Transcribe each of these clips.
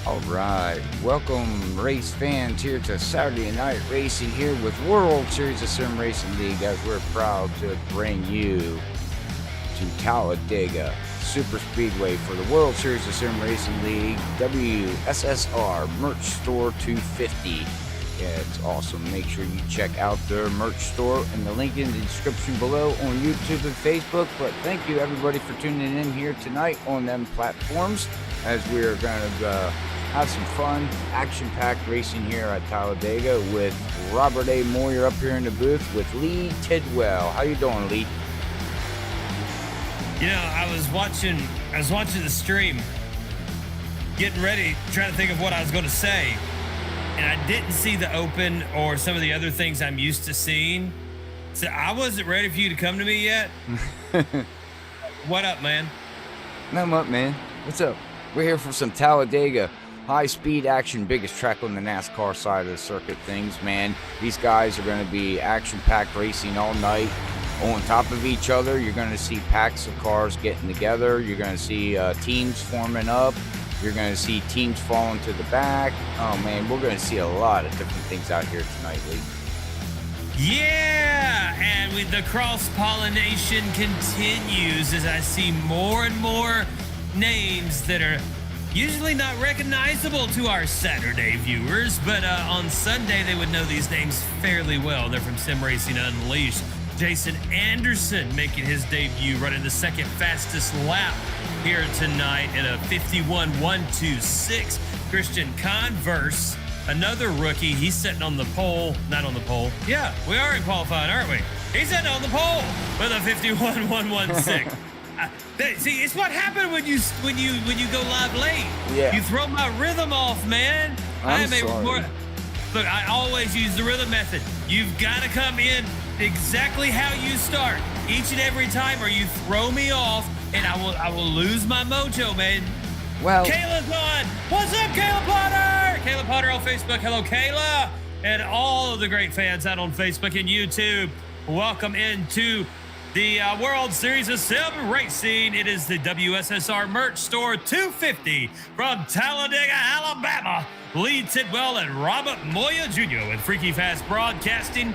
All right, welcome race fans here to Saturday Night Racing here with World Series of Sim Racing League, as we're proud to bring you to Talladega Super Speedway for the World Series of Sim Racing League WSSR Merch Store 250. Yeah, it's awesome. Make sure you check out their merch store and the link in the description below on YouTube and Facebook. But thank you everybody for tuning in here tonight on them platforms, as we're going to have some fun, action-packed racing here at Talladega with Robert A. Moyer up here in the booth with Lee Tidwell. How you doing, Lee? You know, I was watching the stream, getting ready, trying to think of what I was going to say, and I didn't see the open or some of the other things I'm used to seeing. So I wasn't ready for you to come to me yet. What up, man? Not much, man. What's up? We're here for some Talladega high-speed action, biggest track on the NASCAR side of the circuit things, man. These guys are going to be action-packed racing all night on top of each other. You're going to see packs of cars getting together. You're going to see teams forming up. You're going to see teams falling to the back. Oh, man, we're going to see a lot of different things out here tonight, Lee. Yeah, and with the cross-pollination continues as I see more and more names that are usually not recognizable to our Saturday viewers, but on Sunday they would know these names fairly well. They're from Sim Racing Unleashed. Jason Anderson making his debut, running the second fastest lap here tonight in a 51.126. Christian Converse, another rookie, he's sitting on the pole. Not on the pole. Yeah, we are in qualifying, aren't we? He's sitting on the pole with a 51.116. See, it's what happened when you go live late. Yeah. You throw my rhythm off, man. I'm sorry. Look, I always use the rhythm method. You've got to come in exactly how you start each and every time, or you throw me off, and I will lose my mojo, man. Well, Kayla's on. What's up, Kayla Potter? Kayla Potter on Facebook. Hello, Kayla, and all of the great fans out on Facebook and YouTube. Welcome into the World Series of Sim Racing. It is the WSSR Merch Store 250 from Talladega, Alabama. Lee Tidwell and Robert Moyer Jr. with Freaky Fast Broadcasting.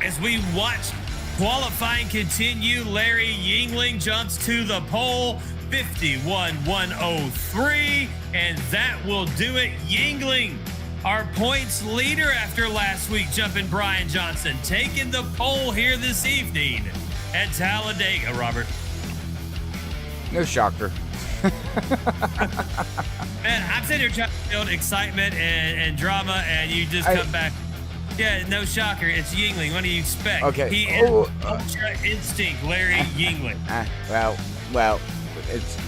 As we watch qualifying continue, Larry Yingling jumps to the pole, 51.103, and that will do it. Yingling, our points leader after last week, jumping Brian Johnson, taking the pole here this evening at Talladega, Robert. no shocker. Man, I'm sitting here trying to build excitement and drama, and you just come back. Yeah, no shocker. It's Yingling. What do you expect? Okay. He is Ultra Instinct, Larry Yingling. Well, it's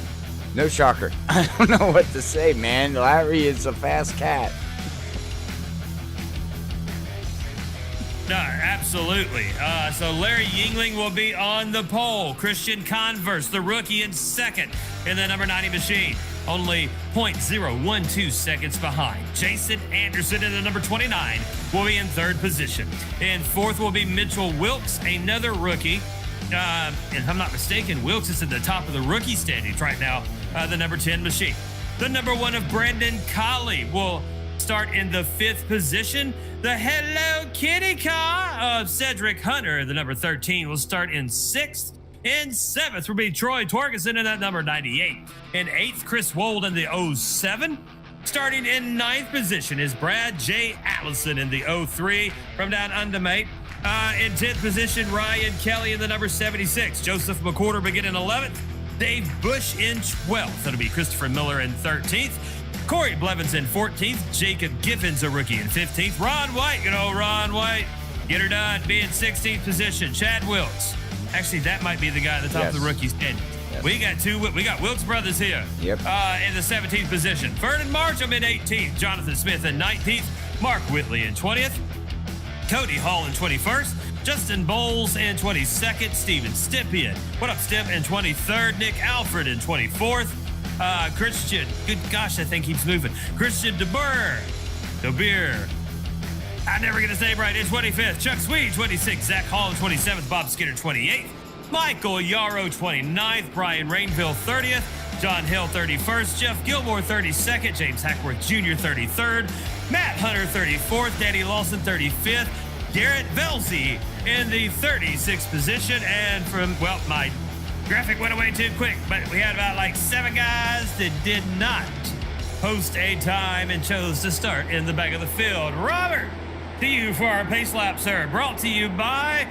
no shocker. I don't know what to say, man. Larry is a fast cat. No, absolutely. So Larry Yingling will be on the pole. Christian Converse, the rookie, in second in the number 90 machine. Only 0.012 seconds behind. Jason Anderson in the number 29 will be in third position. In fourth will be Mitchell Wilkes, another rookie. If I'm not mistaken, Wilkes is at the top of the rookie standings right now, the number 10 machine. The number 1 of Brandon Colley will start in the fifth position. The Hello Kitty car of Cedric Hunter, the number 13, will start in sixth. In seventh will be Troy Torgerson in that number 98. In eighth, Chris Wold in the 07. Starting in ninth position is Brad J. Allison in the 03 from down under, mate. In 10th position, Ryan Kelly in the number 76. Joseph McWhorter beginning 11th. Dave Bush in 12th. That'll be Christopher Miller in 13th. Corey Blevins in 14th. Jacob Giffens, a rookie, in 15th. Ron White, Ron White, get her done, be in 16th position. Chad Wilkes. Actually, that might be the guy at the top of the rookie standings. Yes. We got Wilkes brothers here. Yep. In the 17th position. Vernon Marsham in 18th. Jonathan Smith in 19th. Mark Whitley in 20th. Cody Hall in 21st. Justin Bowles in 22nd. Steven Stippian. What up, Stip? In 23rd. Nick Alfred in 24th. Christian, good gosh, that thing keeps moving. Christian DeBeer. I'm never going to say it right. In 25th. Chuck Swede, 26th. Zach Hall in 27th. Bob Skinner, 28th. Michael Yarrow, 29th. Brian Rainville, 30th. John Hill 31st, Jeff Gilmore 32nd, James Hackworth Jr. 33rd, Matt Hunter 34th, Danny Lawson 35th, Garrett Velsey in the 36th position. And well, my graphic went away too quick, but we had about like 7 guys that did not post a time and chose to start in the back of the field. Robert, to you for our pace lap, sir. Brought to you by,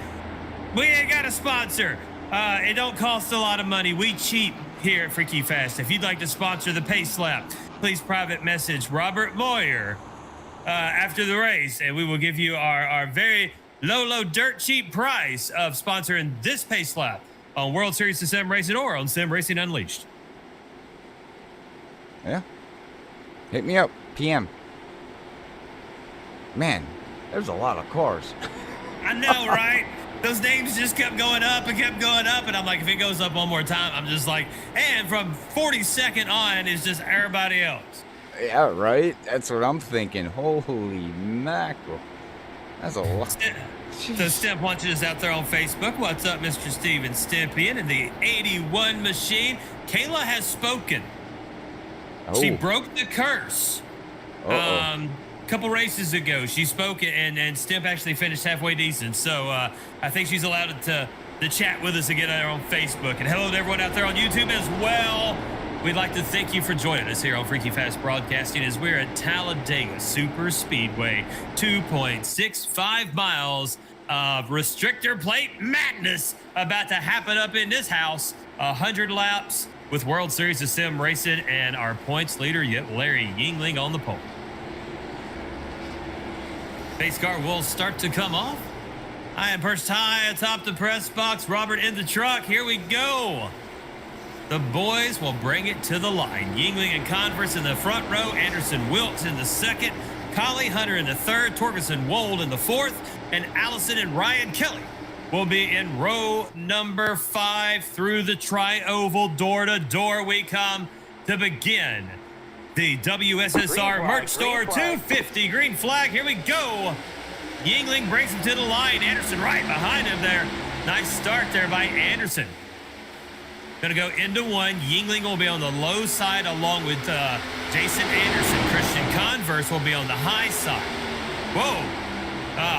we ain't got a sponsor. It don't cost a lot of money. We cheap here at Freaky Fast. If you'd like to sponsor the pace lap, please private message Robert Moyer after the race, and we will give you our very low dirt cheap price of sponsoring this pace lap on World Series of Sim Racing or on Sim Racing Unleashed. Yeah. Hit me up, PM. Man, there's a lot of cars. I know, right? Those names just kept going up and kept going up. And I'm like, if it goes up one more time, I'm just like, and from 42nd on, it's just everybody else. Yeah, right? That's what I'm thinking. Holy mackerel. That's a lot. So Stimp Punches out there on Facebook. What's up, Mr. Steven Stimpian in the 81 machine? Kayla has spoken. Oh. She broke the curse. Couple races ago, she spoke and Stimp actually finished halfway decent. So I think she's allowed to chat with us again there on Facebook. And hello to everyone out there on YouTube as well. We'd like to thank you for joining us here on Freaky Fast Broadcasting as we're at Talladega Super Speedway. 2.65 miles of restrictor plate madness about to happen up in this house. 100 laps with World Series of Sim Racing and our points leader, yet Larry Yingling on the pole. Pace car will start to come off. I am perched high atop the press box. Robert in the truck. Here we go. The boys will bring it to the line. Yingling and Converse in the front row. Anderson Wiltz in the second. Collie Hunter in the third. Torgerson Wold in the fourth. And Allison and Ryan Kelly will be in row number 5 through the tri-oval. Door to door we come to begin the WSSR merch store 250 green flag. Here we go. Yingling brings him to the line. Anderson right behind him there. Nice start there by Anderson. Going to go into one. Yingling will be on the low side along with Jason Anderson. Christian Converse will be on the high side. Whoa.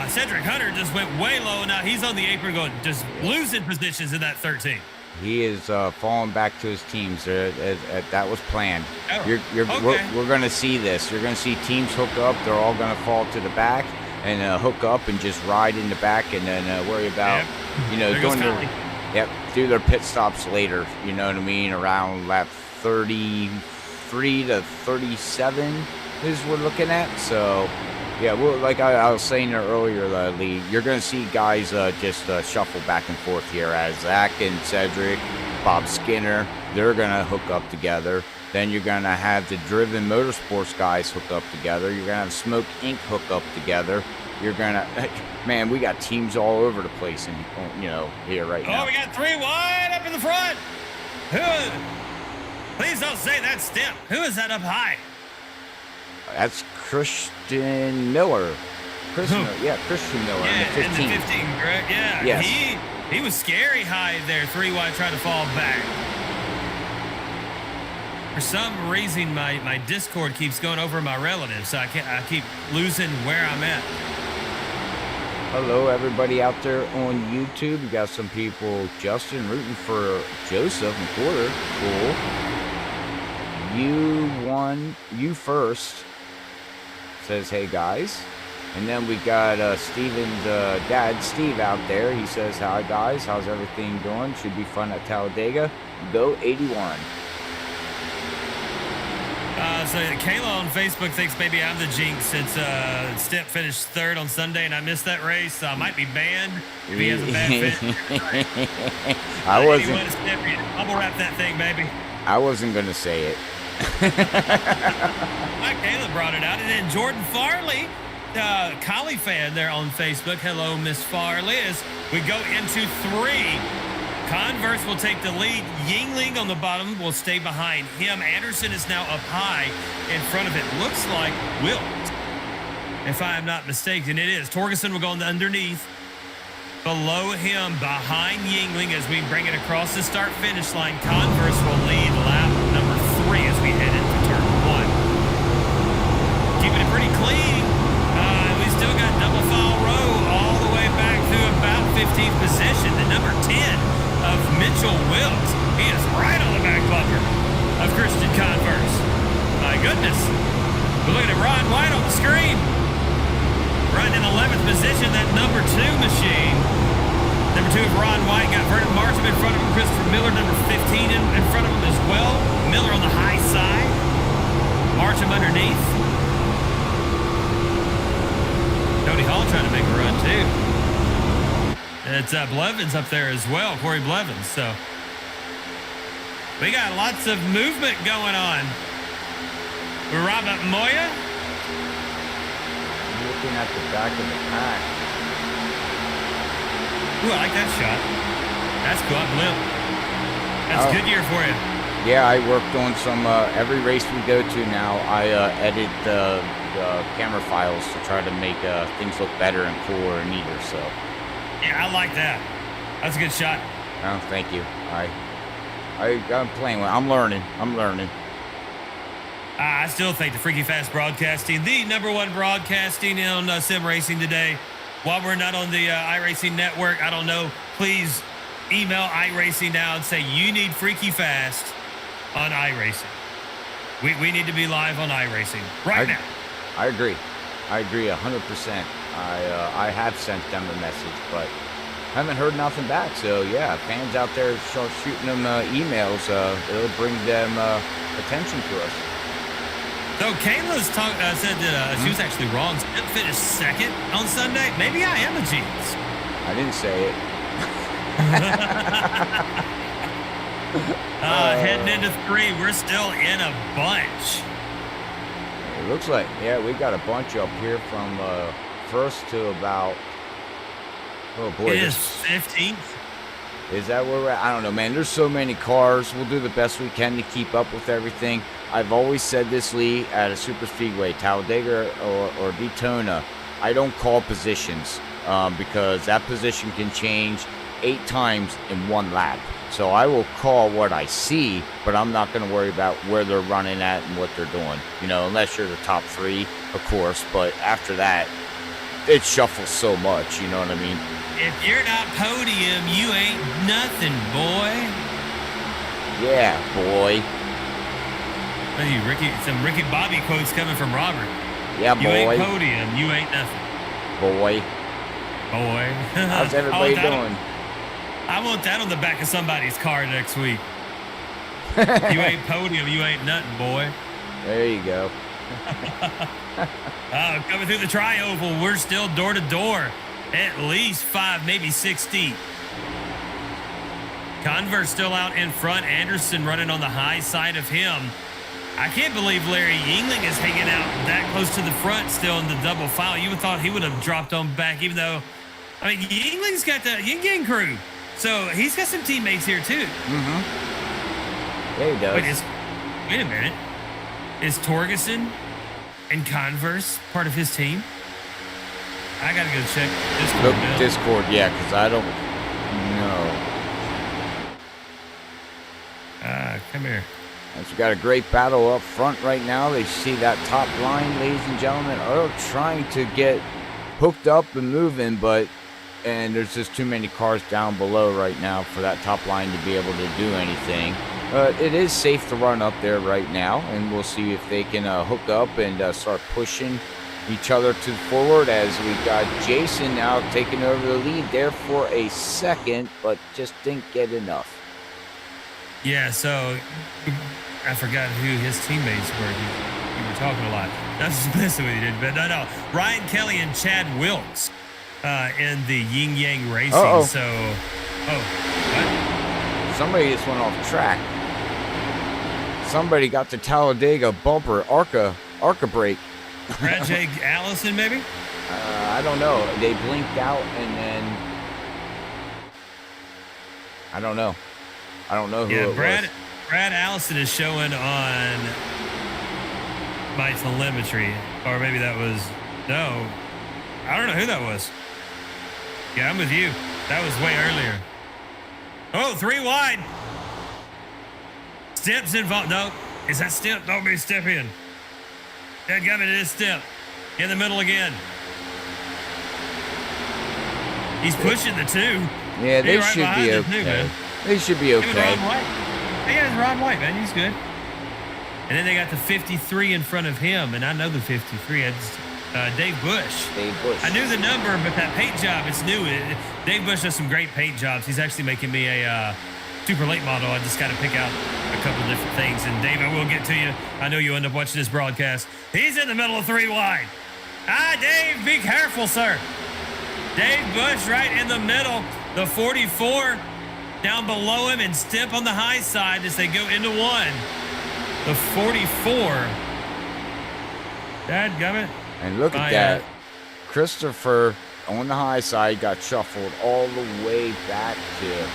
Cedric Hunter just went way low. Now he's on the apron going, just losing positions in that 13. He is falling back to his teams. That was planned. Oh, okay. We're going to see this. You're going to see teams hook up. They're all going to fall to the back and hook up and just ride in the back and then worry about, do their pit stops later. You know what I mean? Around lap 33 to 37 is we're looking at. So, yeah, well, like I was saying earlier, Lee, you're going to see guys just shuffle back and forth here as Zach and Cedric, Bob Skinner, they're going to hook up together. Then you're going to have the Driven Motorsports guys hook up together. You're going to have Smoke Inc. hook up together. You're going to, man, we got teams all over the place, here right now. Oh, we got 3 wide up in the front. Please don't say that's Stimp. Who is that up high? That's Christian Miller. Christian Miller in the 15. In the 15, correct? Yeah. Yes. He was scary high there, 3 wide, trying to fall back. For some reason, my Discord keeps going over my relatives, so I keep losing where I'm at. Hello, everybody out there on YouTube. We got some people, Justin rooting for Joseph McWhorter. Cool. You first. Says, hey, guys. And then we got Steven's dad, Steve, out there. He says, hi, guys. How's everything going? Should be fun at Talladega. Go 81. So Kayla on Facebook thinks maybe I'm the jinx since Stimp finished 3rd on Sunday and I missed that race. So I might be banned if he has a bad finish. I wasn't. Bubble wrap that thing, baby. I wasn't going to say it. Kayla brought it out. And then Jordan Farley, Collie fan there on Facebook. Hello, Miss Farley. As we go into 3. Converse will take the lead. Yingling on the bottom will stay behind him. Anderson is now up high in front of it. Looks like Wilt, if I am not mistaken. It is. Torgerson will go on the underneath. Below him, behind Yingling as we bring it across the start-finish line. Converse will lead lap number 3 as we head into turn 1. Keeping it pretty clean. We still got double file row all the way back through about 15th position. The number 10 of Mitchell Wilkes. He is right on the back bumper of Christian Converse. My goodness. We're looking at Ron White on the screen. Right in 11th position, that number 2 machine. Number 2 of Ron White got Vernon Marsham in front of him. Christopher Miller, number 15 in front of him as well. Miller on the high side. Marsham underneath. Cody Hall trying to make a run too. It's Blevins up there as well, Corey Blevins. So we got lots of movement going on. Robert Moya. I'm looking at the back of the pack. Ooh, I like that shot. That's cool. Blimp. That's a good year for you. Yeah, I worked on some, every race we go to now, I edit the camera files to try to make things look better and cooler and neater, so. Yeah, I like that. That's a good shot. Oh, thank you. I'm playing with, I'm learning. I still think the Freaky Fast Broadcasting, the #1 broadcasting on sim racing today. While we're not on the iRacing network, I don't know, please email iRacing now and say you need Freaky Fast on iRacing. We need to be live on iRacing now. I agree 100%. I have sent them a message, but haven't heard nothing back. So yeah, fans out there start shooting them emails. It'll bring them attention to us. So Kayla's said that she was actually wrong. She finished second on Sunday. Maybe I am a genius. I didn't say it. Heading into 3, we're still in a bunch. It looks like, yeah, we got a bunch up here from first to about, oh boy. It is 15th. Is that where we're at? I don't know, man. There's so many cars. We'll do the best we can to keep up with everything. I've always said this, Lee, at a super speedway, Talladega or Daytona, I don't call positions because that position can change 8 times in 1 lap. So I will call what I see, but I'm not going to worry about where they're running at and what they're doing, unless you're the top 3, of course. But after that, it shuffles so much, you know what I mean? If you're not podium, you ain't nothing, boy. Yeah, boy. Hey, some Ricky Bobby quotes coming from Robert. Yeah, boy. You ain't podium, you ain't nothing. Boy. How's everybody doing? I want that on the back of somebody's car next week. You ain't podium, you ain't nothing, boy. There you go. Coming through the tri-oval, we're still door to door. At least 5, maybe 6 deep. Converse still out in front. Anderson running on the high side of him. I can't believe Larry Yingling is hanging out that close to the front still in the double file. You would have thought he would have dropped on back, even though, Yingling's got the Ying Yang crew. So he's got some teammates here too. Mm-hmm. Yeah, he does. Wait a minute. Is Torgerson and Converse part of his team? I gotta go check Discord. Look, Discord, yeah, because I don't know. Come here. We've got a great battle up front right now. They see that top line, ladies and gentlemen, are trying to get hooked up and moving, and there's just too many cars down below right now for that top line to be able to do anything. It is safe to run up there right now, and we'll see if they can hook up and start pushing each other to forward, as we got Jason now taking over the lead there for a second, but just didn't get enough. Yeah, so I forgot who his teammates were. You were talking a lot. That's just messing with you, dude. But no. Ryan Kelly and Chad Wilkes in the Yin Yang Racing. So, what? Somebody just went off track. Somebody got the Talladega bumper ARCA brake. Brad J. Allison, maybe? I don't know. They blinked out and then I don't know who it was. Brad Allison is showing on my telemetry, or maybe that was I don't know who that was. Yeah, I'm with you. That was way earlier. Oh, 3 wide. Steps involved. No, Is that step? Don't be step in. Dad got me to this step. In the middle again. He's pushing the 2. Yeah, they should be okay. They should be okay. They got Ron White, man. He's good. And then they got the 53 in front of him, and I know the 53. It's Dave Bush. Dave Bush. I knew the number, but that paint job, it's new. Dave Bush does some great paint jobs. He's actually making me a super late model. I just got to pick out a couple different things. And Dave, I will get to you. I know you end up watching this broadcast. He's in the middle of 3 wide. Dave, be careful, sir. Dave Bush right in the middle. The 44 down below him and Step on the high side as they go into 1. The 44. Dadgummit. And look at that. Christopher on the high side got shuffled all the way back to,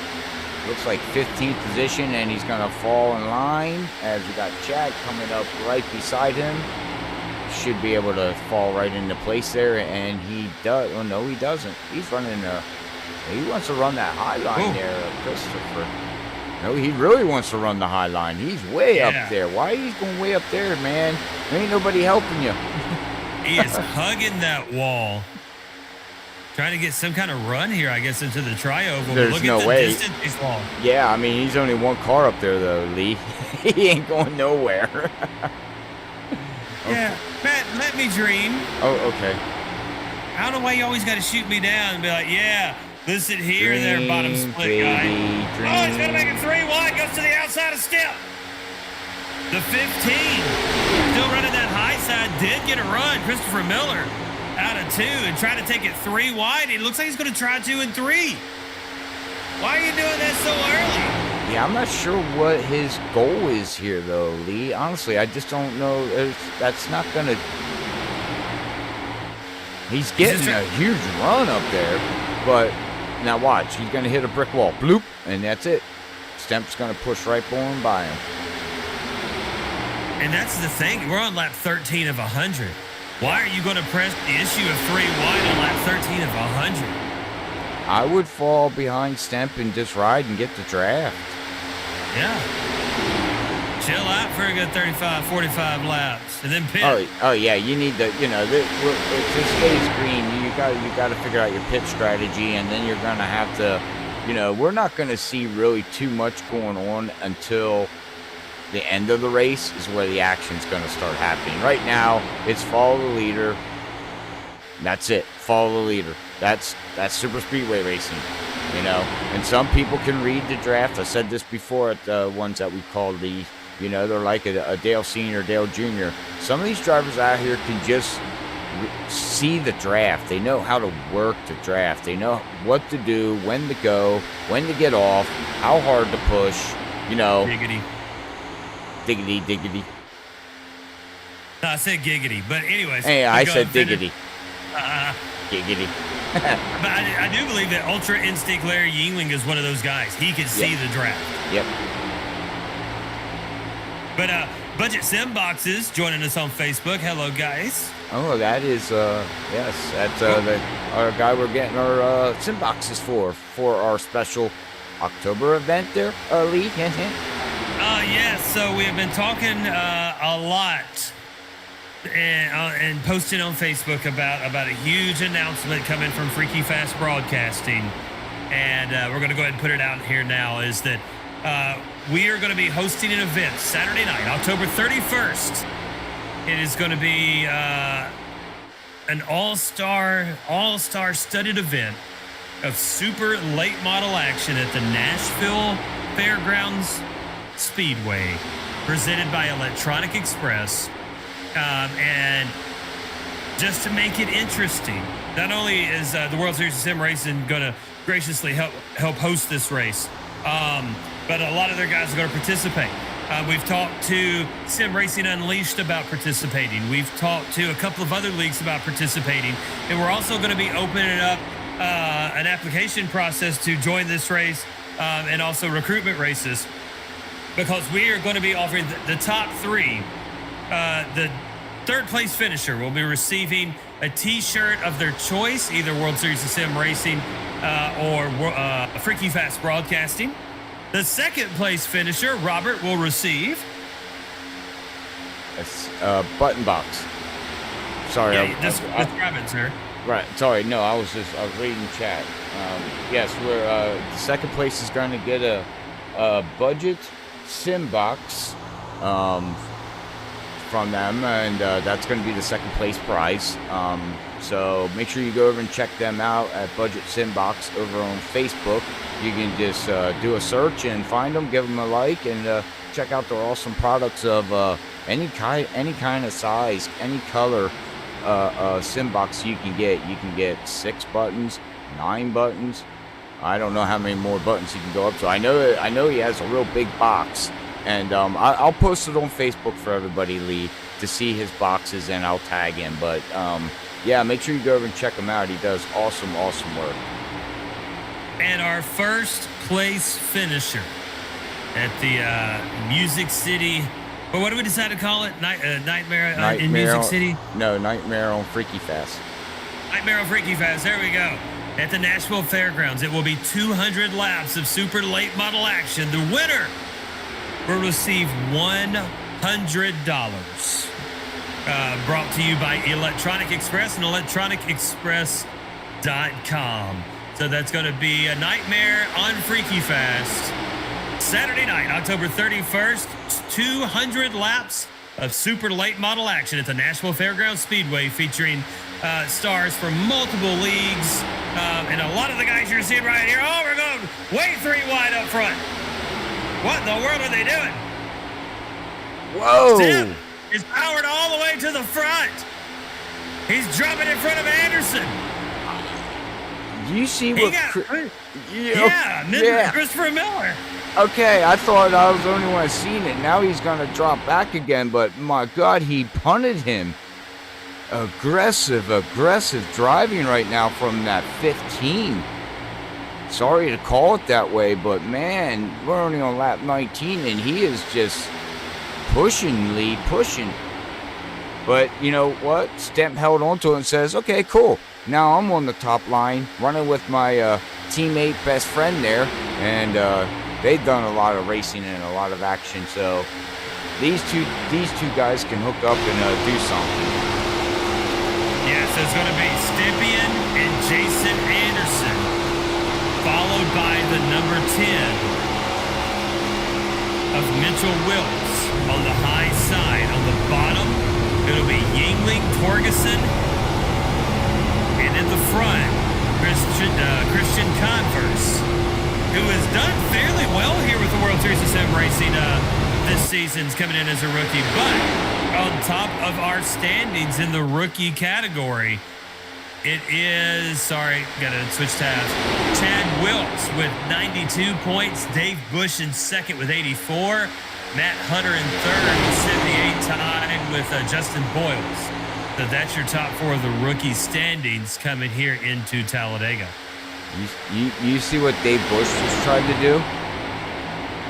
looks like 15th position, and he's going to fall in line as we got Chad coming up right beside him. Should be able to fall right into place there, and he does. Oh, no, he doesn't. He's running he wants to run that high line there, Christopher. No, he really wants to run the high line. He's way up there. Why he's going way up there, man? There ain't nobody helping you. He is hugging that wall. Trying to get some kind of run here, I guess, into the tri-oval. There's look no at the way. distance he's long. Yeah, I mean, he's only one car up there, though, Lee. He ain't going nowhere. Yeah, Matt, let me dream. Oh, okay. I don't know why you always got to shoot me down and be like, yeah, listen here, there, bottom split guy. Oh, he's going to make it 3 wide, goes to the outside of Step. The 15, still running that high side, did get a run. Christopher Miller out of 2 and trying to take it 3 wide. It looks like he's going to try 2 and 3. Why are you doing that so early? Yeah, I'm not sure what his goal is here, though, Lee. Honestly, I just don't know. That's not going to... He's getting a huge run up there, but now watch. He's going to hit a brick wall. Bloop, and that's it. Stemp's going to push right by him. And that's the thing. We're on lap 13 of 100. Why are you going to press the issue of 3 wide on lap 13 of 100? I would fall behind Stemp and just ride and get the draft. Yeah. Chill out for a good 35, 45 laps, and then pit. Oh yeah, you need to, if this stays green, you got to figure out your pit strategy, and then you're going to have to, we're not going to see really too much going on until the end of the race is where the action's going to start happening. Right now, it's follow the leader. That's it. Follow the leader. That's super speedway racing, And some people can read the draft. I said this before at the ones that we call the, they're like a Dale Senior, Dale Junior. Some of these drivers out here can just see the draft. They know how to work the draft. They know what to do, when to go, when to get off, how hard to push. Giggity. Diggity. No, I said giggity, but anyways. Hey, I said diggity. Giggity. But I do believe that Ultra Instinct Larry Yingling is one of those guys. He can see the draft. Yep. But Budget Sim Boxes joining us on Facebook. Hello, guys. Oh, that is, yes, that's our guy we're getting our Sim Boxes for our special October event there, Lee. Hint, hint. Yes, so we have been talking a lot and posting on Facebook about a huge announcement coming from Freaky Fast Broadcasting, and we're going to go ahead and put it out here now, is that we are going to be hosting an event Saturday night, October 31st. It is going to be an all-star studded event of super late model action at the Nashville Fairgrounds Speedway, presented by Electronic Express. And just to make it interesting, not only is the World Series of Sim Racing going to graciously help host this race, but a lot of their guys are going to participate. We've talked to Sim Racing Unleashed about participating. We've talked to a couple of other leagues about participating. And we're also going to be opening up an application process to join this race and also recruitment races, because we are going to be offering the top 3. The third place finisher will be receiving a T-shirt of their choice, either World Series of Sim Racing or Freaky Fast Broadcasting. The second place finisher, Robert, will receive a button box. Sorry. Yeah, describe it, sir. Right. Sorry. No, I was reading chat. Yes, we're second place is going to get a budget sim box from them, and that's going to be the second place prize. So make sure you go over and check them out at Budget Sim Box over on Facebook. You can just do a search and find them, give them a like, and check out their awesome products of any kind of size, any color sim box you can get. You can get 6 buttons, 9 buttons. I don't know how many more buttons you can go up to. I know he has a real big box, and I'll post it on Facebook for everybody, Lee, to see his boxes, and I'll tag him. But yeah, make sure you go over and check him out. He does awesome work. And our first place finisher at the Music City. Well, what do we decide to call it? Nightmare in Music City? No, Nightmare on Freaky Fast. Nightmare on Freaky Fast. There we go. At the Nashville Fairgrounds, it will be 200 laps of super late model action. The winner will receive $100. Brought to you by Electronic Express and electronicexpress.com. So that's going to be a Nightmare on Freaky Fast. Saturday night, October 31st, 200 laps of super late model action at the Nashville Fairgrounds Speedway, featuring stars from multiple leagues. And a lot of the guys you're seeing right here, we're going way 3 wide up front. What in the world are they doing? Whoa. Tim is powered all the way to the front. He's jumping in front of Anderson. Do you see what? Yeah, Christopher Miller. Okay, I thought I was the only one seeing it. Now he's gonna drop back again, but my God, he punted him. Aggressive driving right now from that 15. Sorry to call it that way, but man, we're only on lap 19, and he is just pushing. But you know what? Stemp held onto it and says, okay, cool. Now I'm on the top line, running with my teammate, best friend there, and they've done a lot of racing and a lot of action. So these two guys can hook up and do something. Yeah, so it's going to be Stepien and Jason Anderson, followed by the number 10 of Mitchell Wills on the high side. On the bottom, it'll be Yingling, Torgerson, and in the front, Christian Converse, who has done fairly well here with the World Series of Sim Racing this season's coming in as a rookie. But on top of our standings in the rookie category, it is, gotta switch tabs, Chad Wilkes with 92 points, Dave Bush in second with 84, Matt Hunter in third with 78, tied with Justin Boyles. So that's your top 4 of the rookie standings coming here into Talladega. You see what Dave Bush just tried to do?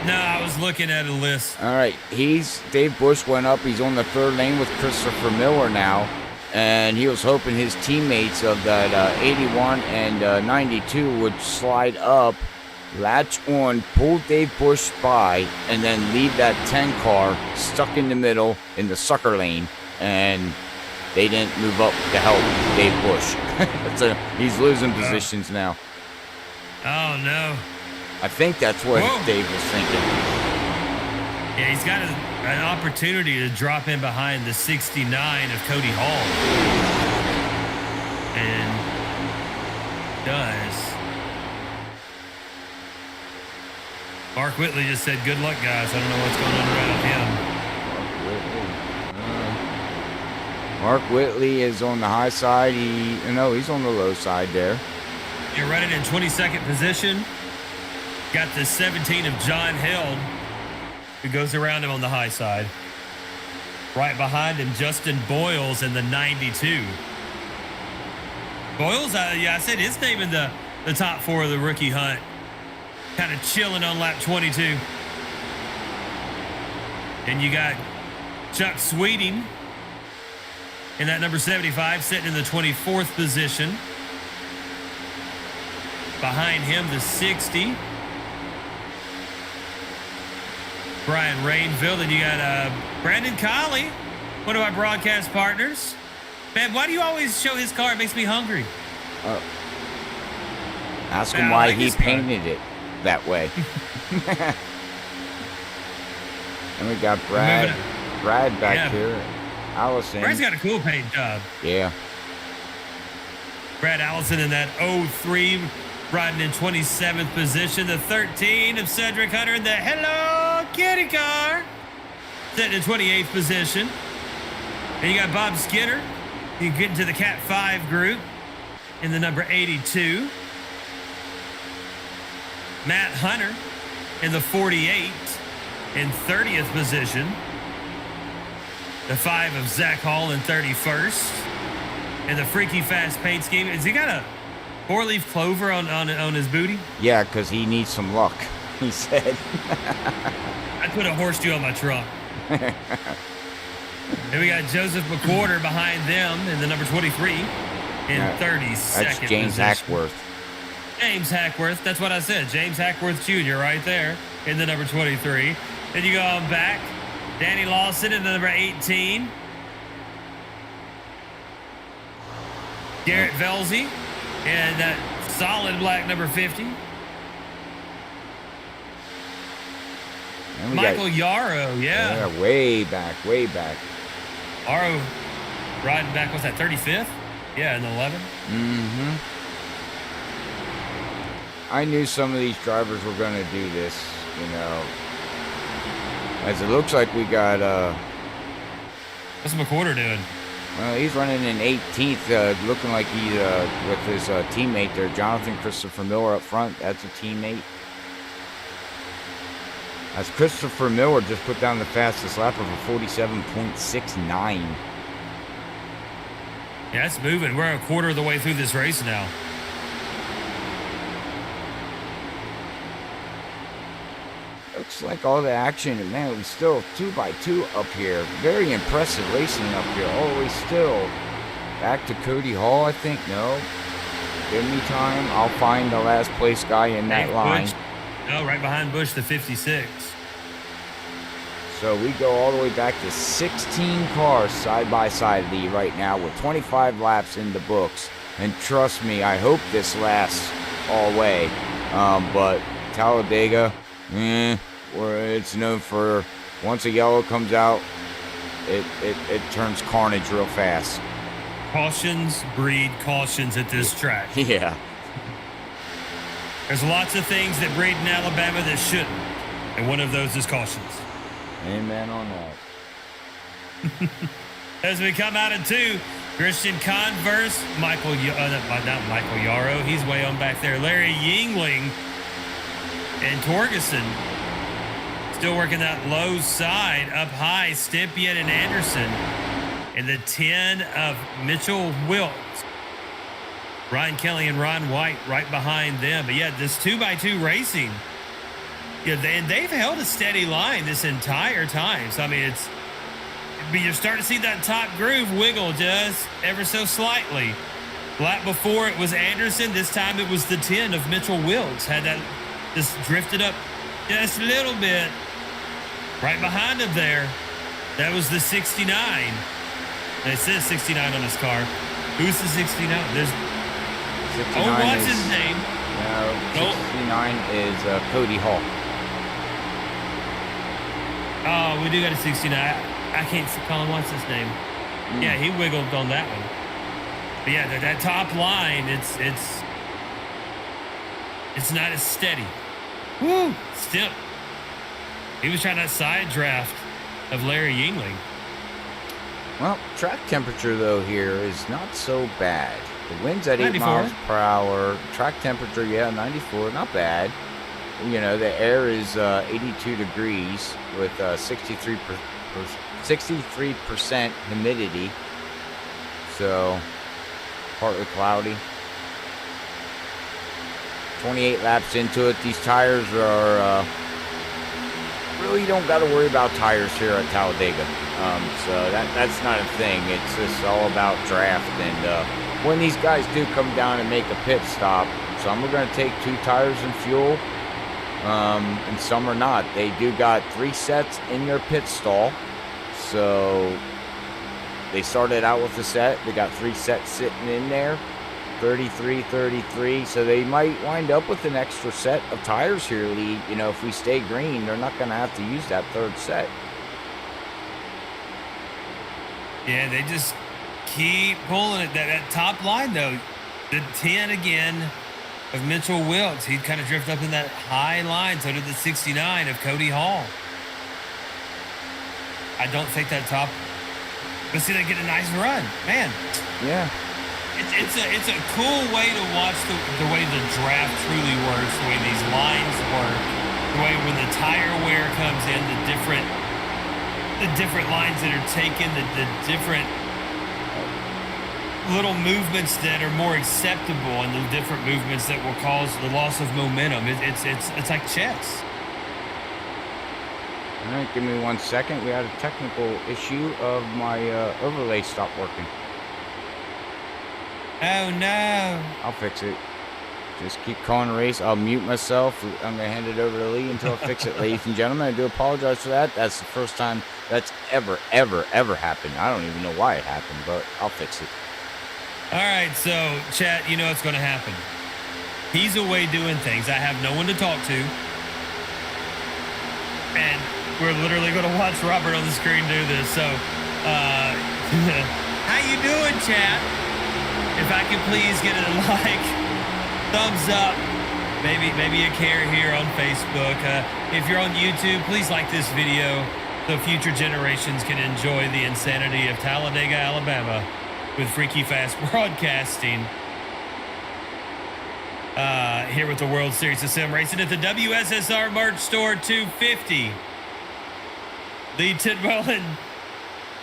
No, I was looking at a list. All right, Dave Bush went up. He's on the 3rd lane with Christopher Miller now, and he was hoping his teammates of that 81 and 92 would slide up, latch on, pull Dave Bush by, and then leave that 10 car stuck in the middle in the sucker lane, and they didn't move up to help Dave Bush. So he's losing positions now. Oh, no. I think that's what Dave was thinking. Yeah, he's got an opportunity to drop in behind the 69 of Cody Hall. And does. Mark Whitley just said, good luck, guys. I don't know what's going on around him. Mark Whitley is on the high side. He's on the low side there. You're running in 22nd position. Got the 17 of John Held, who goes around him on the high side. Right behind him, Justin Boyles in the 92. Boyles, I said his name in the top 4 of the rookie hunt. Kind of chilling on lap 22. And you got Chuck Sweeting in that number 75, sitting in the 24th position. Behind him, the 60. Brian Rainville. Then you got Brandon Colley one of our broadcast partners. Man, why do you always show his car? It makes me hungry. Ask him why he painted it that way. And we got Brad back here. Allison. Brad's got a cool paint job. Yeah. Brad Allison in that 03, riding in 27th position. The 13 of Cedric Hunter in the Hello Kitty car, sitting in 28th position. And you got Bob Skinner. You get into the Cat 5 group in the number 82. Matt Hunter in the 48 in 30th position. The 5 of Zach Hall in 31st. And the freaky fast paint scheme. Has he got a 4-leaf clover on his booty? Yeah, because he needs some luck, he said. I'd put a horseshoe on my truck. And we got Joseph McWhorter behind them in the number 23 in 32nd. That's James Hackworth. James Hackworth. That's what I said. James Hackworth Jr. right there in the number 23. Then you go on back. Danny Lawson in the number 18. Garrett Velzy and that solid black number 50. Michael Yarrow, yeah, way back. Yarrow riding back, what's that, 35th? Yeah, in the 11. Mm-hmm. I knew some of these drivers were going to do this, you know. As it looks like we got... What's McWhorter doing? Well, he's running in 18th, looking like he's with his teammate there, Jonathan Christopher Miller up front. That's a teammate. As Christopher Miller just put down the fastest lap of a 47.69. Yeah, it's moving. We're a quarter of the way through this race now. Looks like all the action, and man, it was still 2x2 up here. Very impressive racing up here. All the way still. Back to Cody Hall, I think. No. Give me time. I'll find the last place guy in that line. Bush. No, right behind Bush, the 56. So we go all the way back to 16 cars side by side of you right now with 25 laps in the books. And trust me, I hope this lasts all the way. But Talladega, where it's known for once a yellow comes out, it turns carnage real fast. Cautions breed cautions at this track. Yeah. There's lots of things that breed in Alabama that shouldn't, and one of those is cautions. Amen on that. As we come out of 2, Christian Converse, not Michael Yarrow, he's way on back there. Larry Yingling and Torgeson still working that low side. Up high, Stempien and Anderson. And the 10 of Mitchell Wilkes. Ryan Kelly and Ron White right behind them. But yeah, this 2x2 racing, yeah, and they've held a steady line this entire time. So, I mean, you're starting to see that top groove wiggle just ever so slightly. Lap before it was Anderson. This time it was the 10 of Mitchell Wilkes. Had that just drifted up just a little bit. Right behind him there, that was the 69. And it says 69 on his car. Who's the 69? There's... what's his name? No, 69 is Cody Hall. Oh, we do got a 69. I can't call him. What's his name? Yeah, he wiggled on that one. But yeah, that top line, it's not as steady. Woo! Still, he was trying that side draft of Larry Yingling. Well, track temperature though here is not so bad. The wind's at 8 94. miles per hour. Track temperature, 94, not bad. You know, the air is 82 degrees with 63% humidity. So, partly cloudy. 28 laps into it. These tires are really don't got to worry about tires here at Talladega. So that's not a thing. It's just all about draft. And when these guys do come down and make a pit stop, some are going to take 2 tires and fuel, and some are not. They do got 3 sets in their pit stall. So They started out with a set. They got 3 sets sitting in there, 33, 33. So they might wind up with an extra set of tires here, Lee. You know, if we stay green, they're not going to have to use that 3rd set. Yeah, they just keep pulling it. That top line, though, the 10 again of Mitchell Wilkes. He'd kind of drift up in that high line. So did the 69 of Cody Hall. I don't think that top. But see, they get a nice run, man. Yeah. It's a cool way to watch the way the draft truly works, the way these lines work, the way when the tire wear comes in, the different lines that are taken, the different little movements that are more acceptable, and the different movements that will cause the loss of momentum. It's like chess. All right, give me 1 second. We had a technical issue of my overlay stopped working. Oh, no. I'll fix it. Just keep calling the race. I'll mute myself. I'm going to hand it over to Lee until I fix it, ladies and gentlemen. I do apologize for that. That's the first time that's ever happened. I don't even know why it happened, but I'll fix it. All right, so, chat, you know what's going to happen. He's away doing things. I have no one to talk to. And we're literally going to watch Robert on the screen do this. So, how you doing, chat? If I could please get a like, thumbs up, maybe a care here on Facebook. If you're on YouTube, please like this video so future generations can enjoy the insanity of Talladega, Alabama with Freaky Fast Broadcasting. Here with the World Series of Sim Racing at the WSSR Merch Store 250. The Tidwell and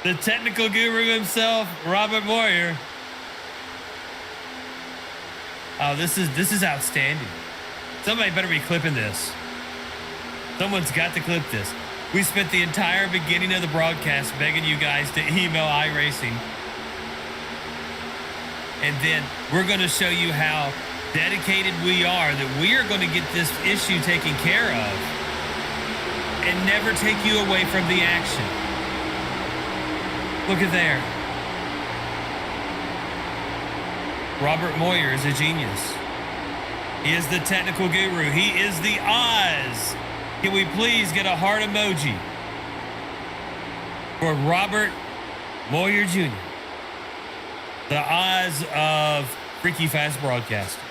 the technical guru himself, Robert Moyer. Oh, this is outstanding. Somebody better be clipping this. Someone's got to clip this. We spent the entire beginning of the broadcast begging you guys to email iRacing. And then we're going to show you how dedicated we are, that we are going to get this issue taken care of and never take you away from the action. Look at there. Robert Moyer is a genius. He is the technical guru. He is the Oz. Can we please get a heart emoji for Robert Moyer Jr., the Oz of Freaky Fast Broadcasting?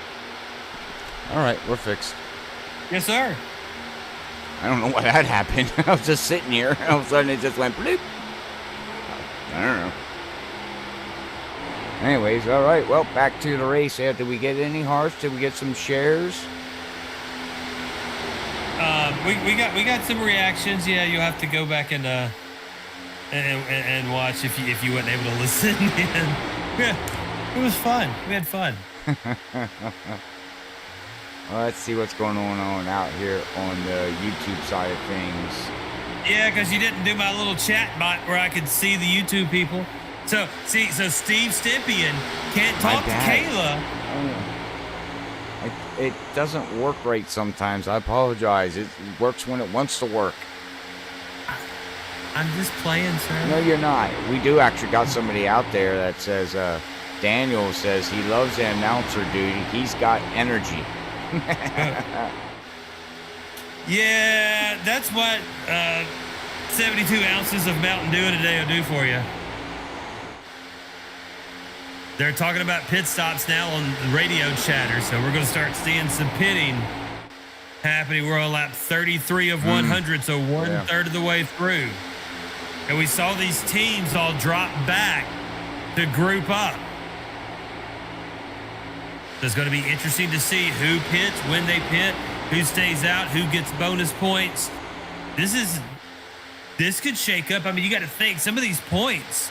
All right, we're fixed. Yes, sir. I don't know why that happened. I was just sitting here. All of a sudden, it just went bloop. I don't know. Anyways, all right. Well, back to the race. Did we get any hearts? Did we get some shares? We got some reactions. Yeah, you'll have to go back and watch if you weren't able to listen in. Yeah, it was fun. We had fun. Well, let's see what's going on out here on the YouTube side of things. Yeah, because you didn't do my little chat bot where I could see the YouTube people. So Steve Stympian can't talk to Kayla. It doesn't work right sometimes. I apologize. It works when it wants to work. I'm just playing, sir. No, you're not. We do actually got somebody out there that says, Daniel says he loves the announcer duty. He's got energy. Yeah, that's what 72 ounces of Mountain Dew in a day will do for you. They're talking about pit stops now on the radio chatter, so we're going to start seeing some pitting happening. We're on lap 33 of 100, so one-third of the way through. And we saw these teams all drop back to group up. So it's going to be interesting to see who pits, when they pit, who stays out, who gets bonus points. This could shake up. I mean, you got to think, some of these points,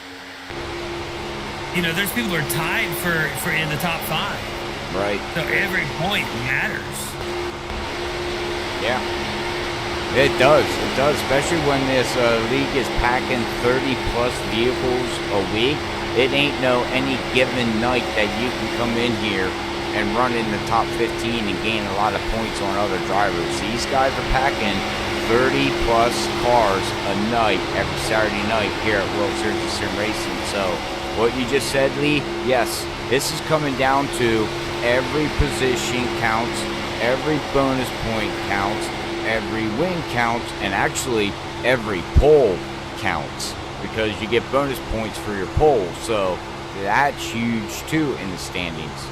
you know, there's people who are tied for in the top 5. Right. So every point matters. Yeah. It does. It does, especially when this league is packing 30-plus vehicles a week. It ain't any given night that you can come in here and run in the top 15 and gain a lot of points on other drivers. These guys are packing 30-plus cars a night every Saturday night here at World Series of Sim Racing. So what you just said, Lee, yes, this is coming down to every position counts, every bonus point counts, every win counts, and actually every pole counts because you get bonus points for your pole. So that's huge too in the standings.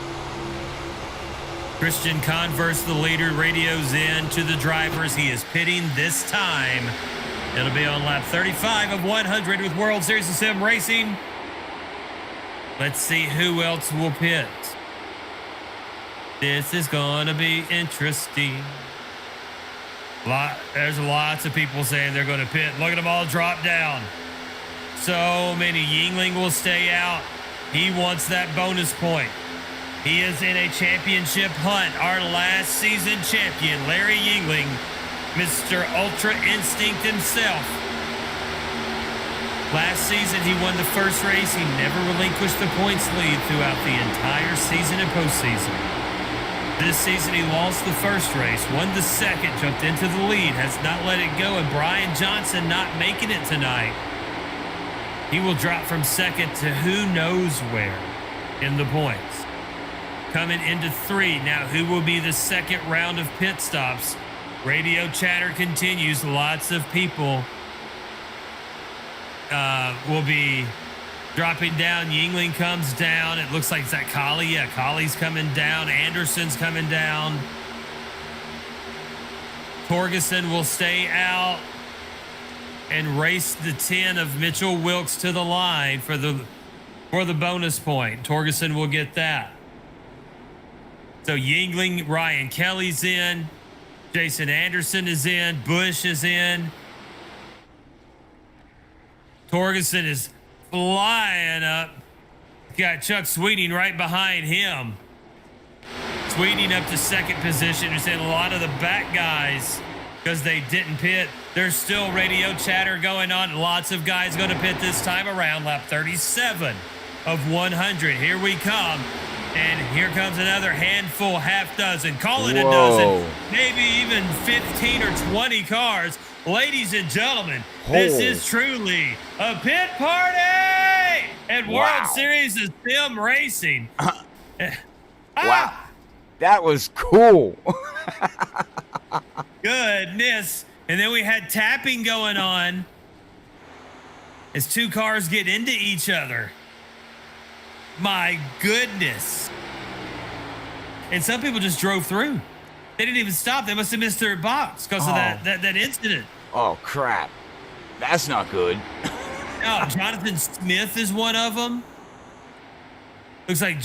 Christian Converse, the leader, radios in to the drivers. He is pitting this time. It'll be on lap 35 of 100 with World Series of Sim Racing. Let's see who else will pit. This is going to be interesting. There's lots of people saying they're going to pit. Look at them all drop down. So many. Yingling will stay out. He wants that bonus point. He is in a championship hunt. Our last season champion, Larry Yingling, Mr. Ultra Instinct himself. Last season, he won the first race. He never relinquished the points lead throughout the entire season and postseason. This season, he lost the first race, won the second, jumped into the lead, has not let it go, and Brian Johnson not making it tonight. He will drop from second to who knows where in the points. Coming into 3. Now, who will be the second round of pit stops? Radio chatter continues. Lots of people will be dropping down. Yingling comes down. It looks like, is that Collie? Yeah, Collie's coming down. Anderson's coming down. Torgerson will stay out and race the 10 of Mitchell Wilkes to the line for the bonus point. Torgerson will get that. So Yingling, Ryan Kelly's in. Jason Anderson is in. Bush is in. Torgerson is flying up. Got Chuck Sweeting right behind him. Sweeting up to second position. You're saying a lot of the back guys, because they didn't pit, there's still radio chatter going on. Lots of guys going to pit this time around. Lap 37 of 100. Here we come. And here comes another handful, half dozen, call it a dozen, maybe even 15 or 20 cars. Ladies and gentlemen, this is truly a pit party at World Series of Sim Racing. Wow, that was cool. Goodness. And then we had tapping going on as 2 cars get into each other. My goodness. And some people just drove through. They didn't even stop. They must have missed their box because of that incident. Oh, crap. That's not good. No, Jonathan Smith is one of them. Looks like,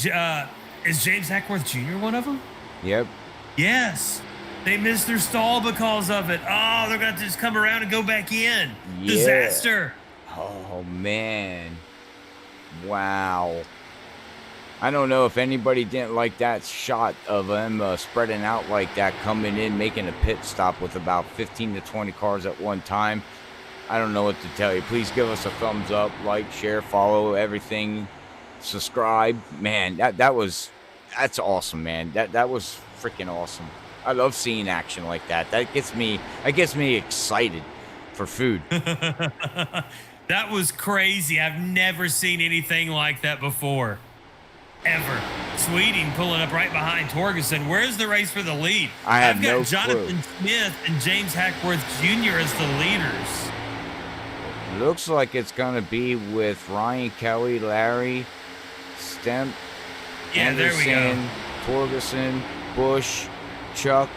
is James Hackworth Jr. one of them? Yep. Yes. They missed their stall because of it. Oh, they're going to just come around and go back in. Yeah. Disaster. Oh, man. Wow. I don't know if anybody didn't like that shot of them spreading out like that, coming in, making a pit stop with about 15 to 20 cars at one time. I don't know what to tell you. Please give us a thumbs up, like, share, follow, everything, subscribe. Man, that's awesome, man. That was freaking awesome. I love seeing action like that. That gets me excited for food. That was crazy. I've never seen anything like that before. Ever. Sweeting pulling up right behind Torgerson. Where's the race for the lead? I've got no Jonathan Smith and James Hackworth Jr. as the leaders. Looks like it's going to be with Ryan Kelly, Larry, Stemp, Anderson, there we go. Torgerson, Bush, Chuck.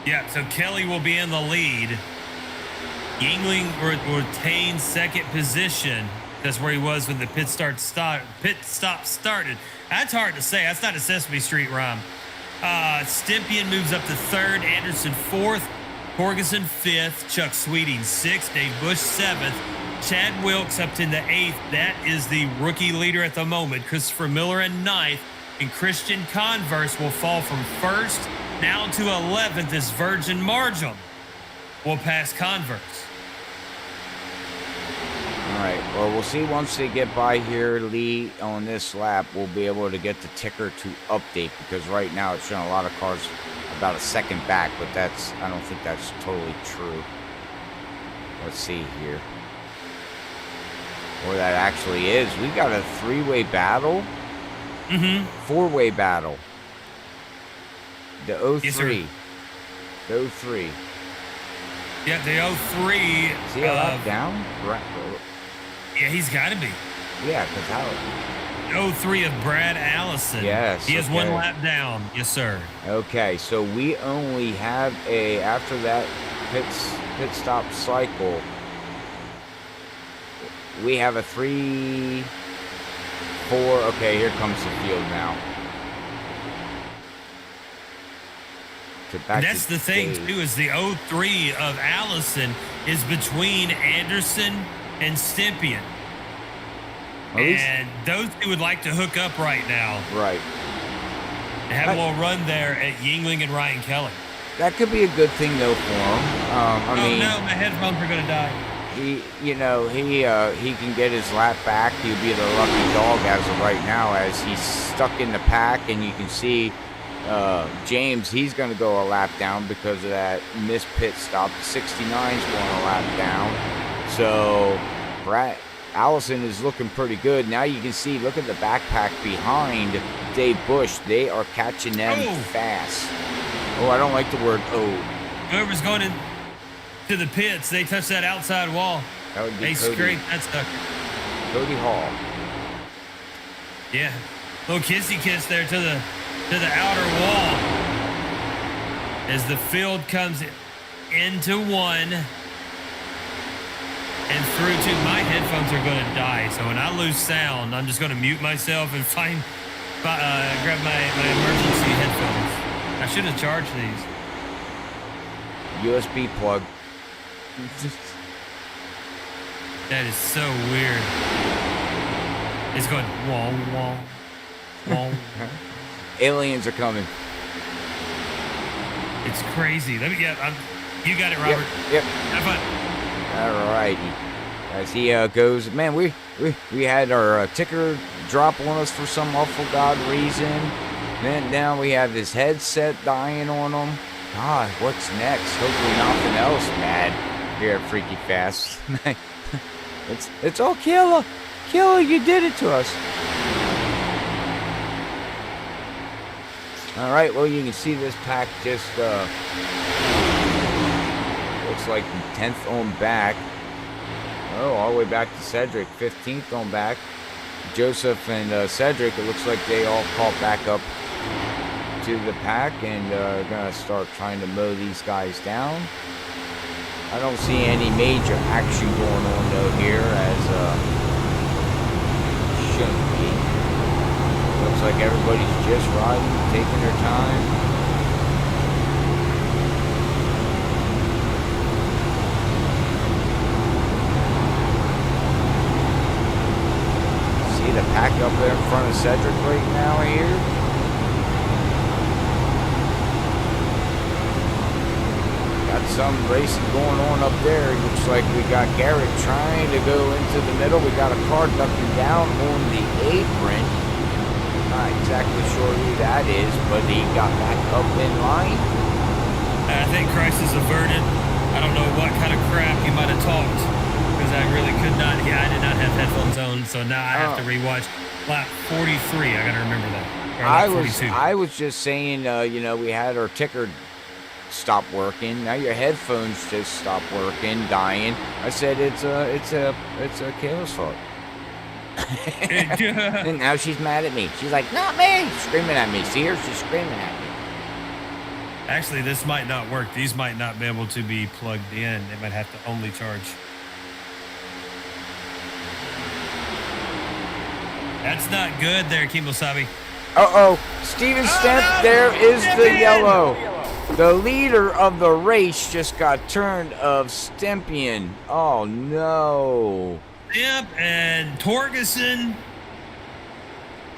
Yeah, so Kelly will be in the lead. Yingling retains second position. That's where he was when the pit stop started. That's hard to say. That's not a Sesame Street rhyme. Stempian moves up to 3rd. Anderson 4th. Torgerson 5th. Chuck Sweeting 6th. Dave Bush 7th. Chad Wilkes up to the 8th. That is the rookie leader at the moment. Christopher Miller in 9th. And Christian Converse will fall from 1st now to 11th as Virgin Margin will pass Converse. All right, well, we'll see once they get by here, Lee, on this lap, we'll be able to get the ticker to update because right now it's showing a lot of cars about a second back, but I don't think that's totally true. Let's see here. Or that actually is. We got a 3-way battle. 4-way battle. The 03. Yes, sir. The 03. Yeah, the 03. Is he a lap down? Right. Yeah, he's got to be. Yeah, because how? 03 of Brad Allison. Yes. He has 1 lap down. Yes, sir. Okay, so we only have after that pit stop cycle, we have a 3, 4. Okay, here comes the field now. And that's the thing, too, is the 03 of Allison is between Anderson and Stempien. And those two would like to hook up right now. Right. And have a little run there at Yingling and Ryan Kelly. That could be a good thing, though, for him. I mean, no, my headphones are going to die. He can get his lap back. He'll be the lucky dog as of right now, as he's stuck in the pack, and you can see James, he's going to go a lap down because of that missed pit stop. 69's going a lap down. So Brad Allison is looking pretty good. Now you can see, look at the backpack behind Dave Bush. They are catching them fast. Oh, I don't like the word Whoever's going into the pits, they touch that outside wall. That would be they Cody. scrape that sucker. Cody Hall. Yeah. Little kissy kiss there to the outer wall as the field comes into 1 and through 2. My headphones are going to die, so when I lose sound, I'm just going to mute myself and grab my emergency headphones. I should have charged these. USB plug. That is so weird. It's going wong, wong, wong. Aliens are coming. It's crazy. You got it, Robert. Yep. Have fun. All righty. As he goes, man, we had our ticker drop on us for some awful god reason. Then now we have his headset dying on him. God, what's next? Hopefully nothing else bad here at Freaky Fast. it's all Killer. Killer, you did it to us. All right, well, you can see this pack just looks like 10th on back. Oh, all the way back to Cedric, 15th on back. Joseph and Cedric, it looks like they all caught back up to the pack and are going to start trying to mow these guys down. I don't see any major action going on, though, here, as shouldn't be. Looks like everybody's just riding, taking their time. See the pack up there in front of Cedric right now here. Got some racing going on up there. Looks like we got Garrett trying to go into the middle. We got a car ducking down on the apron. Not exactly sure who that is, but he got back up in line. I think crisis averted. I don't know what kind of crap he might have talked, because I really could not. I did not have headphones on, so now I have to rewatch lap 43. I got to remember that. I was just saying, we had our ticker stop working. Now your headphones just stop working, dying. I said it's a Kayla's fault. And now she's mad at me. She's like, not me, screaming at me. See her? She's screaming at me. Actually, this might not work. These might not be able to be plugged in. They might have to only charge. That's not good there, Kimosabi. Steven Stemp, there is the yellow. The leader of the race just got turned of Stempien. Oh, no. Yep, and Torgerson.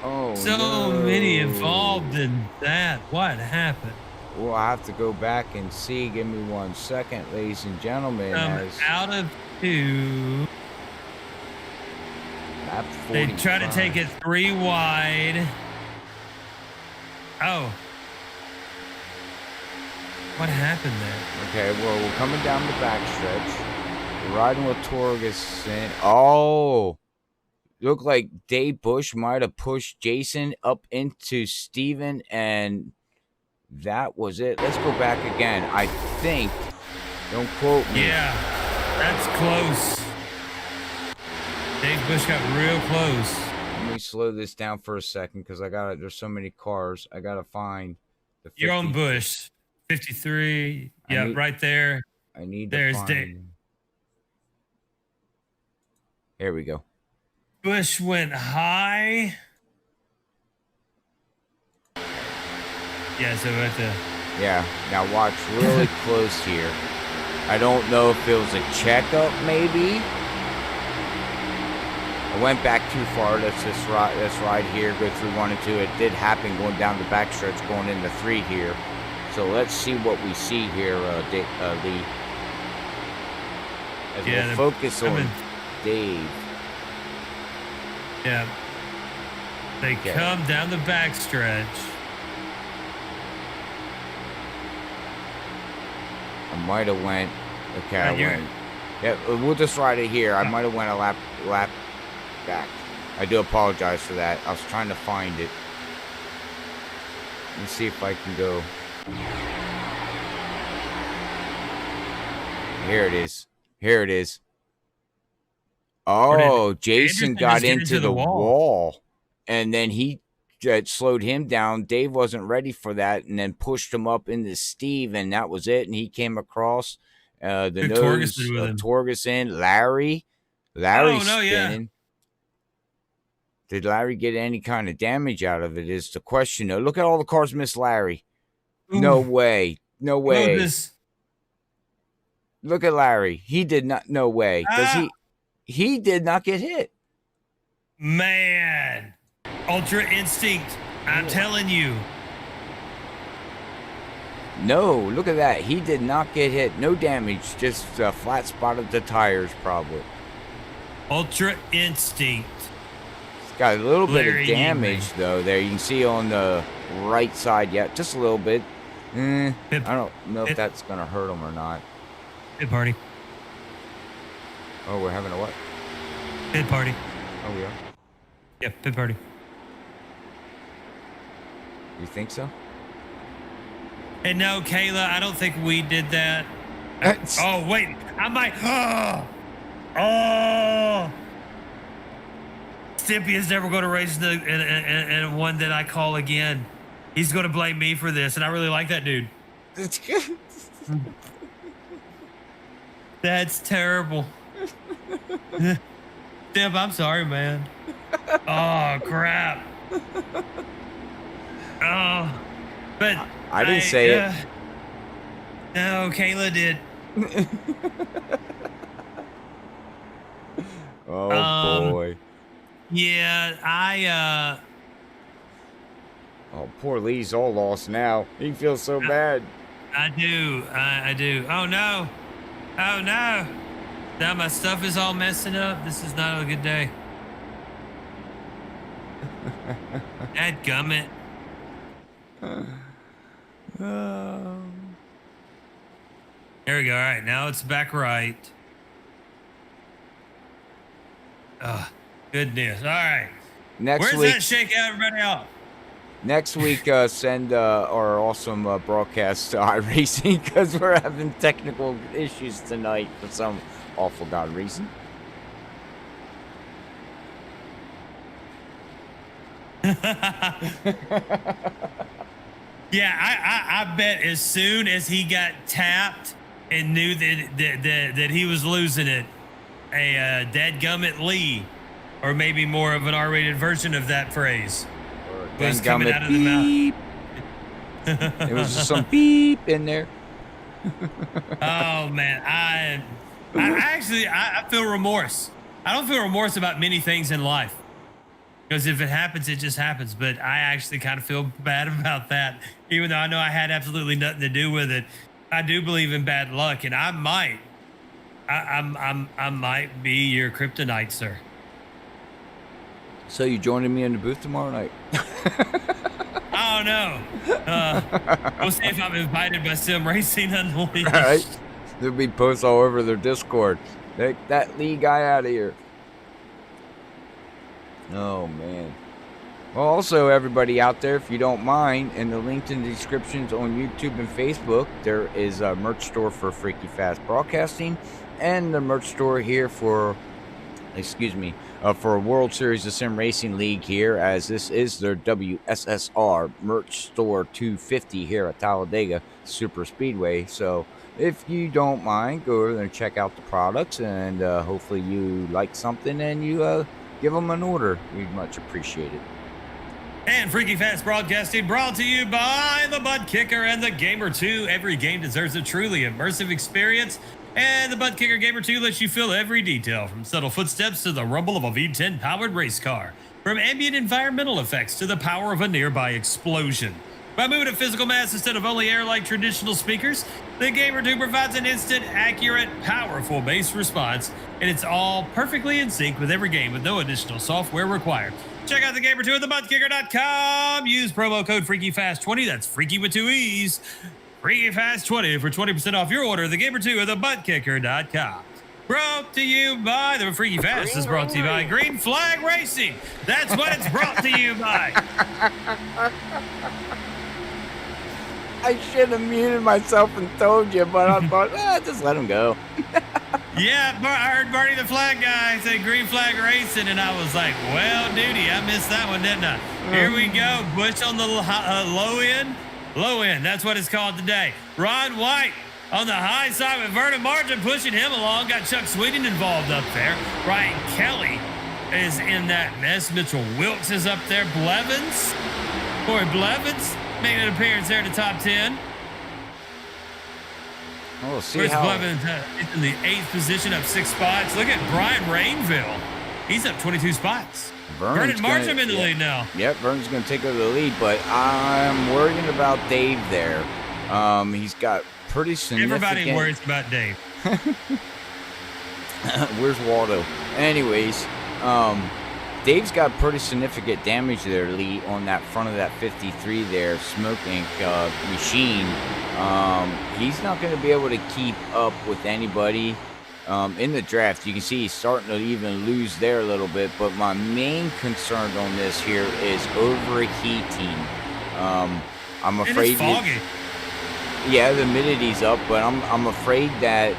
Oh, so many involved in that. What happened? Well, I have to go back and see. Give me 1 second, ladies and gentlemen. Out of 2. They try to take it 3 wide. Oh. What happened there? Okay, well, we're coming down the backstretch. We're riding with Torgerson. Oh, looked like Dave Bush might have pushed Jason up into Steven, and that was it. Let's go back again. I think, don't quote me. Yeah, that's close. Dave Bush got real close. Let me slow this down for a second because there's so many cars. I gotta find the 50. You're on Bush. 53. Yeah, right there. I need There's to find. Dave. Here we go. Bush went high. Yeah, so right there. Yeah, now watch really close here. I don't know if it was a checkup, maybe. I went back too far. Let's ride here, go through 1 and 2. It did happen going down the backstretch, going into 3 here. So let's see what we see here, Lee. As we'll focus on Dave. Yeah. They come down the backstretch. I might have went. Okay, I went. Yeah, we'll just ride it here. I might have went a lap back. I do apologize for that. I was trying to find it. Let's see if I can go. Here it is. Here it is. Oh, Jason got into the wall. And then he slowed him down. Dave wasn't ready for that and then pushed him up into Steve, and that was it. And he came across the nose of Torgerson. Larry's spinning. Did Larry get any kind of damage out of it is the question. Though. Look at all the cars miss Larry. Ooh. No way. No way. Goodness. Look at Larry. He did not. No way. Does he did not get hit. Man. Ultra instinct. I'm telling you. No, look at that. He did not get hit. No damage. Just a flat spot of the tires, probably. Ultra instinct. It's got a little bit of damage, though. There, you can see on the right side. Yeah, just a little bit. I don't know if that's going to hurt him or not. Pit party. Oh, we're having a what? Pit party. Oh, we are? Yeah, pit party. You think so? And no, Kayla, I don't think we did that. Oh, wait. I might. Oh. Stimpy is never going to race in one that I call again. He's going to blame me for this, and I really like that dude. That's good. That's terrible. Stimp, I'm sorry, man. Oh, crap. Oh, but I didn't say it. No, Kayla did. Oh boy. Yeah, Oh, poor Lee's all lost now. He feels so bad. I do. I do. Oh no. Oh no. Now my stuff is all messing up. This is not a good day. Dadgummit. There we go. All right, now it's back right. Oh, goodness. All right. Where's that shake everybody out? Next week, send our awesome broadcast to iRacing because we're having technical issues tonight for some awful god reason. Yeah, I bet as soon as he got tapped and knew that he was losing it, a dadgummit Lee, or maybe more of an R-rated version of that phrase, was coming out of the mouth. There was just some beep in there. Oh man, I actually feel remorse. I don't feel remorse about many things in life. Because if it happens, it just happens. But I actually kind of feel bad about that, even though I know I had absolutely nothing to do with it. I do believe in bad luck, and I might be your kryptonite, sir. So you joining me in the booth tomorrow night? Oh don't know. We'll see if I'm invited by Sim Racing Unleashed. All right. There'll be posts all over their Discord. Take that Lee guy out of here. Oh, man. Well, also, everybody out there, if you don't mind, in the links in the descriptions on YouTube and Facebook, there is a merch store for Freaky Fast Broadcasting and the merch store here for, for World Series of Sim Racing League here, as this is their WSSR merch store 250 here at Talladega Super Speedway. So if you don't mind, go over there and check out the products, and hopefully you like something and you give them an order. We'd much appreciate it. And Freaky Fast Broadcasting brought to you by the Butt Kicker and the Gamer 2. Every game deserves a truly immersive experience, and the Butt Kicker Gamer 2 lets you feel every detail, from subtle footsteps to the rumble of a V10 powered race car, from ambient environmental effects to the power of a nearby explosion. By moving to physical mass instead of only air like traditional speakers, the Gamer 2 provides an instant, accurate, powerful bass response, and it's all perfectly in sync with every game with no additional software required. Check out the Gamer 2 at thebuttkicker.com. Use promo code FreakyFast20. That's Freaky with 2 E's. FreakyFast20 for 20% off your order. The Gamer 2 at thebuttkicker.com. Brought to you by the Freaky Fast is brought to you by Green Flag Racing. That's what it's brought to you by. I should have muted myself and told you, but I thought, just let him go. Yeah, I heard Bernie the Flag guy say Green Flag Racing, and I was like, well, duty, I missed that one, didn't I? Here we go. Bush on the low end. Low end, that's what it's called today. Ron White on the high side with Vernon Martin pushing him along. Got Chuck Sweeting involved up there. Ryan Kelly is in that mess. Mitchell Wilkes is up there. Corey Blevins making an appearance there in the top 10. Oh, see Chris how Blevins is in the 8th position, up 6 spots. Look at Brian Rainville. He's up 22 spots. Vernon Martin in the lead now. Yep, Vernon's going to take over the lead, but I'm worrying about Dave there. He's got pretty significant... Everybody worries about Dave. Where's Waldo? Anyways, Dave's got pretty significant damage there, Lee, on that front of that 53 there, Smoke Inc. Machine. He's not going to be able to keep up with anybody in the draft. You can see he's starting to even lose there a little bit, but my main concern on this here is overheating. I'm afraid... It's foggy. Yeah, the humidity's up, but I'm afraid that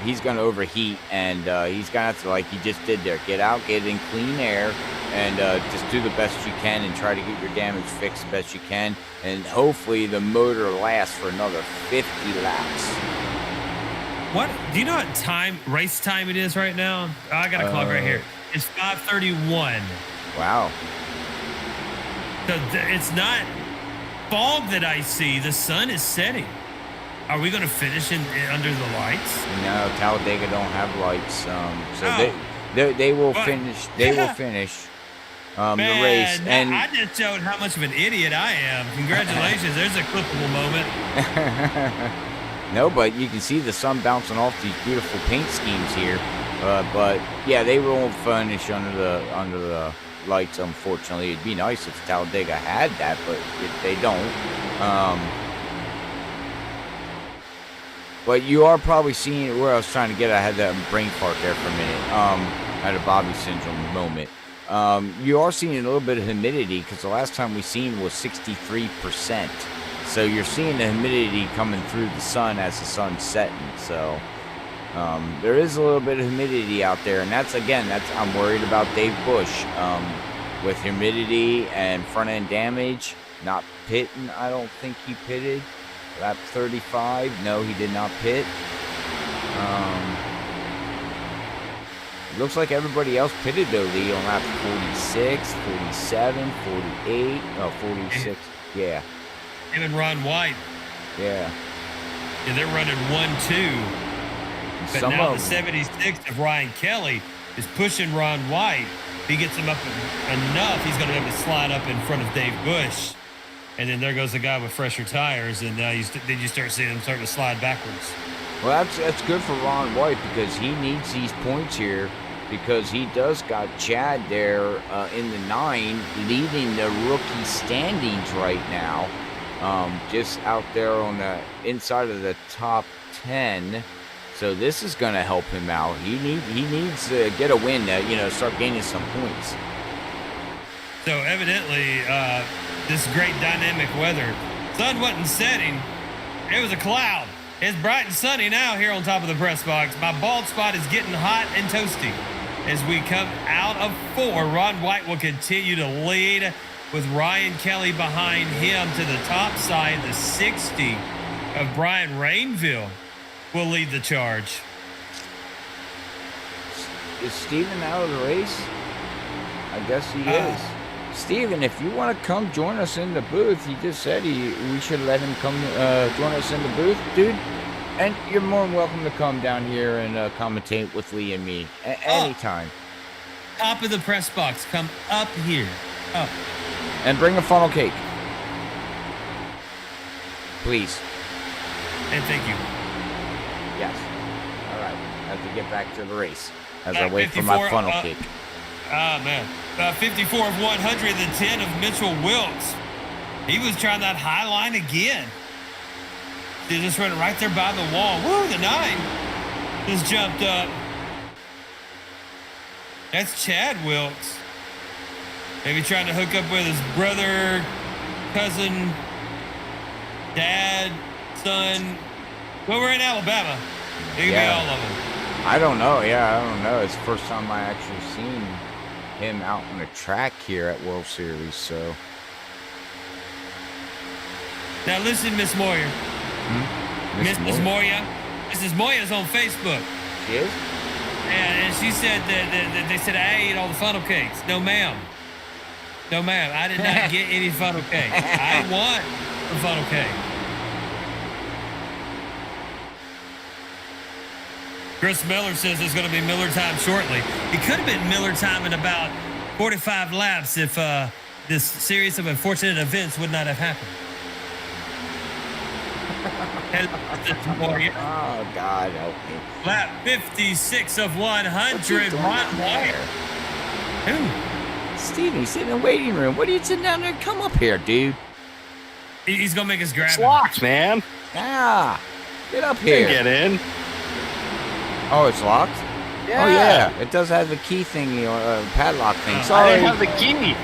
he's going to overheat, and he's going to have to, like he just did there, get out, get in clean air, and just do the best you can and try to get your damage fixed the best you can, and hopefully the motor lasts for another 50 laps. What? Do you know what race time it is right now? Oh, I got a clock right here. It's 5:31. Wow. So it's not fog that I see. The sun is setting. Are we going to finish under the lights? No, Talladega don't have lights. They will finish. They will finish the race. And I just showed how much of an idiot I am. Congratulations. There's a clippable moment. No, but you can see the sun bouncing off these beautiful paint schemes here. But yeah, they won't finish under the lights, unfortunately. It'd be nice if Talladega had that, but they don't. But you are probably seeing where I was trying to get. I had that brain fart there for a minute. I had a Bobby syndrome moment. You are seeing a little bit of humidity because the last time we seen was 63%. So you're seeing the humidity coming through the sun as the sun's setting. So there is a little bit of humidity out there, and I'm worried about Dave Bush with humidity and front end damage. Not pitting. I don't think he pitted. Lap 35. No, he did not pit. It looks like everybody else pitted though, Lee, on lap 46, 47, 48, 46. Yeah. Him and Ron White. Yeah. Yeah, they're running 1-2. But now the 76 of Ryan Kelly is pushing Ron White. If he gets him up enough, he's going to be able to slide up in front of Dave Bush. And then there goes the guy with fresher tires, and then you start seeing him starting to slide backwards. Well, that's good for Ron White because he needs these points here because he does got Chad there in the 9, leading the rookie standings right now. Just out there on the inside of the top 10. So this is going to help him out. He needs to get a win to, start gaining some points. So evidently, this great dynamic weather. Sun wasn't setting. It was a cloud. It's bright and sunny now here on top of the press box. My bald spot is getting hot and toasty. As we come out of 4, Ron White will continue to lead with Ryan Kelly behind him to the top side. The 60 of Brian Rainville will lead the charge. Is Steven out of the race? I guess he is. Steven, if you want to come join us in the booth, he just said we should let him come join us in the booth, dude. And you're more than welcome to come down here and commentate with Lee and me anytime. Top of the press box. Come up here. Up. And bring a funnel cake. Please. And thank you. Yes. All right. I have to get back to the race as I wait for my funnel cake. Man. 54 of 100, the 10 of Mitchell Wilkes. He was trying that high line again. They just running right there by the wall. Woo, the 9 just jumped up. That's Chad Wilkes. Maybe trying to hook up with his brother, cousin, dad, son. Well, we're in Alabama. It could be all of them. I don't know. Yeah, I don't know. It's the first time I actually seen him out on the track here at World Series. So now listen, Miss Moyer. Mrs. Moya. Mrs. Moya's on Facebook. She is? And she said that they said I ate all the funnel cakes. No, ma'am. No, ma'am. I did not get any funnel cake. I want a funnel cake. Chris Miller says there's going to be Miller time shortly. It could have been Miller time in about 45 laps if this series of unfortunate events would not have happened. Oh, God help me. Lap 56 of 100. Who? Steven, he's sitting in the waiting room. What are you sitting down there? Come up here, dude. He's going to make us grab It's him. locked, man. Ah, get up here. Get in. Oh, it's locked? Yeah. Oh, yeah. It does have the key thingy, padlock thing. I Sorry. didn't have the key.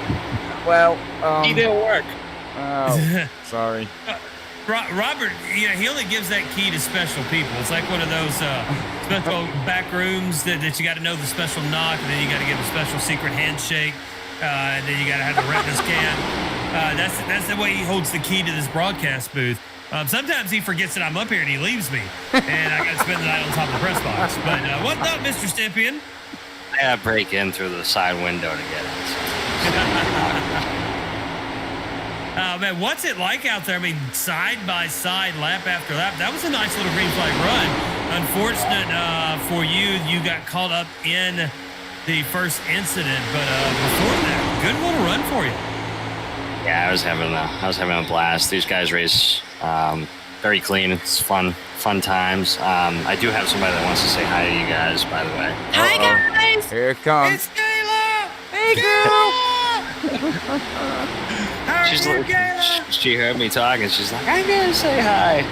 Well, Key didn't work. Oh, sorry. Robert, he only gives that key to special people. It's like one of those special back rooms that you got to know the special knock, and then you got to give a special secret handshake, and then you got to have the retina scan. That's the way he holds the key to this broadcast booth. Sometimes he forgets that I'm up here and he leaves me, and I got to spend the night on top of the press box. But what's up, Mr. Stimpian? I had to break in through the side window to get it. Man, what's it like out there? I mean, side by side, lap after lap. That was a nice little green flag run. Unfortunate for you, you got caught up in the first incident. But before that, good little run for you. Yeah, I was having a blast. These guys race very clean. It's fun times. I do have somebody that wants to say hi to you guys, by the way. Hi, guys. Here it comes. It's Kayla. Hey, girl. She heard me talking. She's like, I'm going to say hi.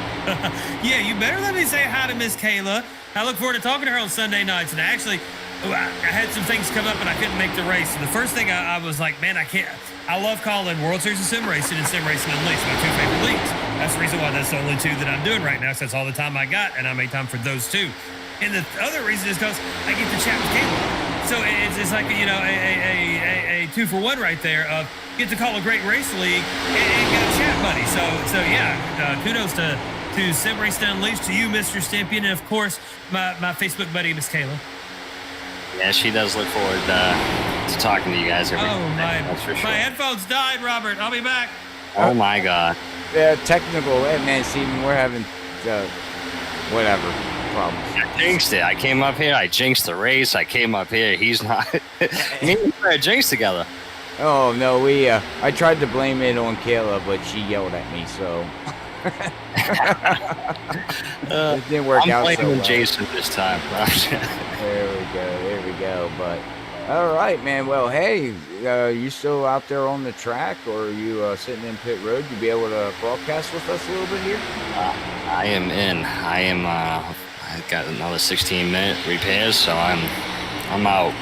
Yeah, you better let me say hi to Miss Kayla. I look forward to talking to her on Sunday nights. And actually, I had some things come up and I couldn't make the race. And the first thing I was like, man, I can't. I love calling World Series of Sim Racing and Sim Racing Unleashed, my 2 favorite leagues. That's the reason why that's the only 2 that I'm doing right now, because that's all the time I got, and I make time for those 2. And the other reason is because I get to chat with Kayla. So it's like, a 2-for-1 right there of get to call a great race league and get a chat buddy. So yeah, kudos to Sim Racing Unleashed, to you, Mr. Stimpian, and of course, my Facebook buddy, Miss Kayla. Yeah, she does look forward to talking to you guys every day. That's for sure. My headphones died, Robert. I'll be back. Oh my God. Technical, man, Steven, we're having whatever problems. I jinxed it. I came up here. I jinxed the race. I came up here. He's not. Me and her are jinxed together. Oh, no, I tried to blame it on Kayla, but she yelled at me, so. It didn't work out so well. I'm blaming Jason this time. There we go. go. But all right, man. Well, hey, you still out there on the track, or are you sitting in pit road? You be able to broadcast with us a little bit here? I am in. I got another 16-minute repairs, so I'm out.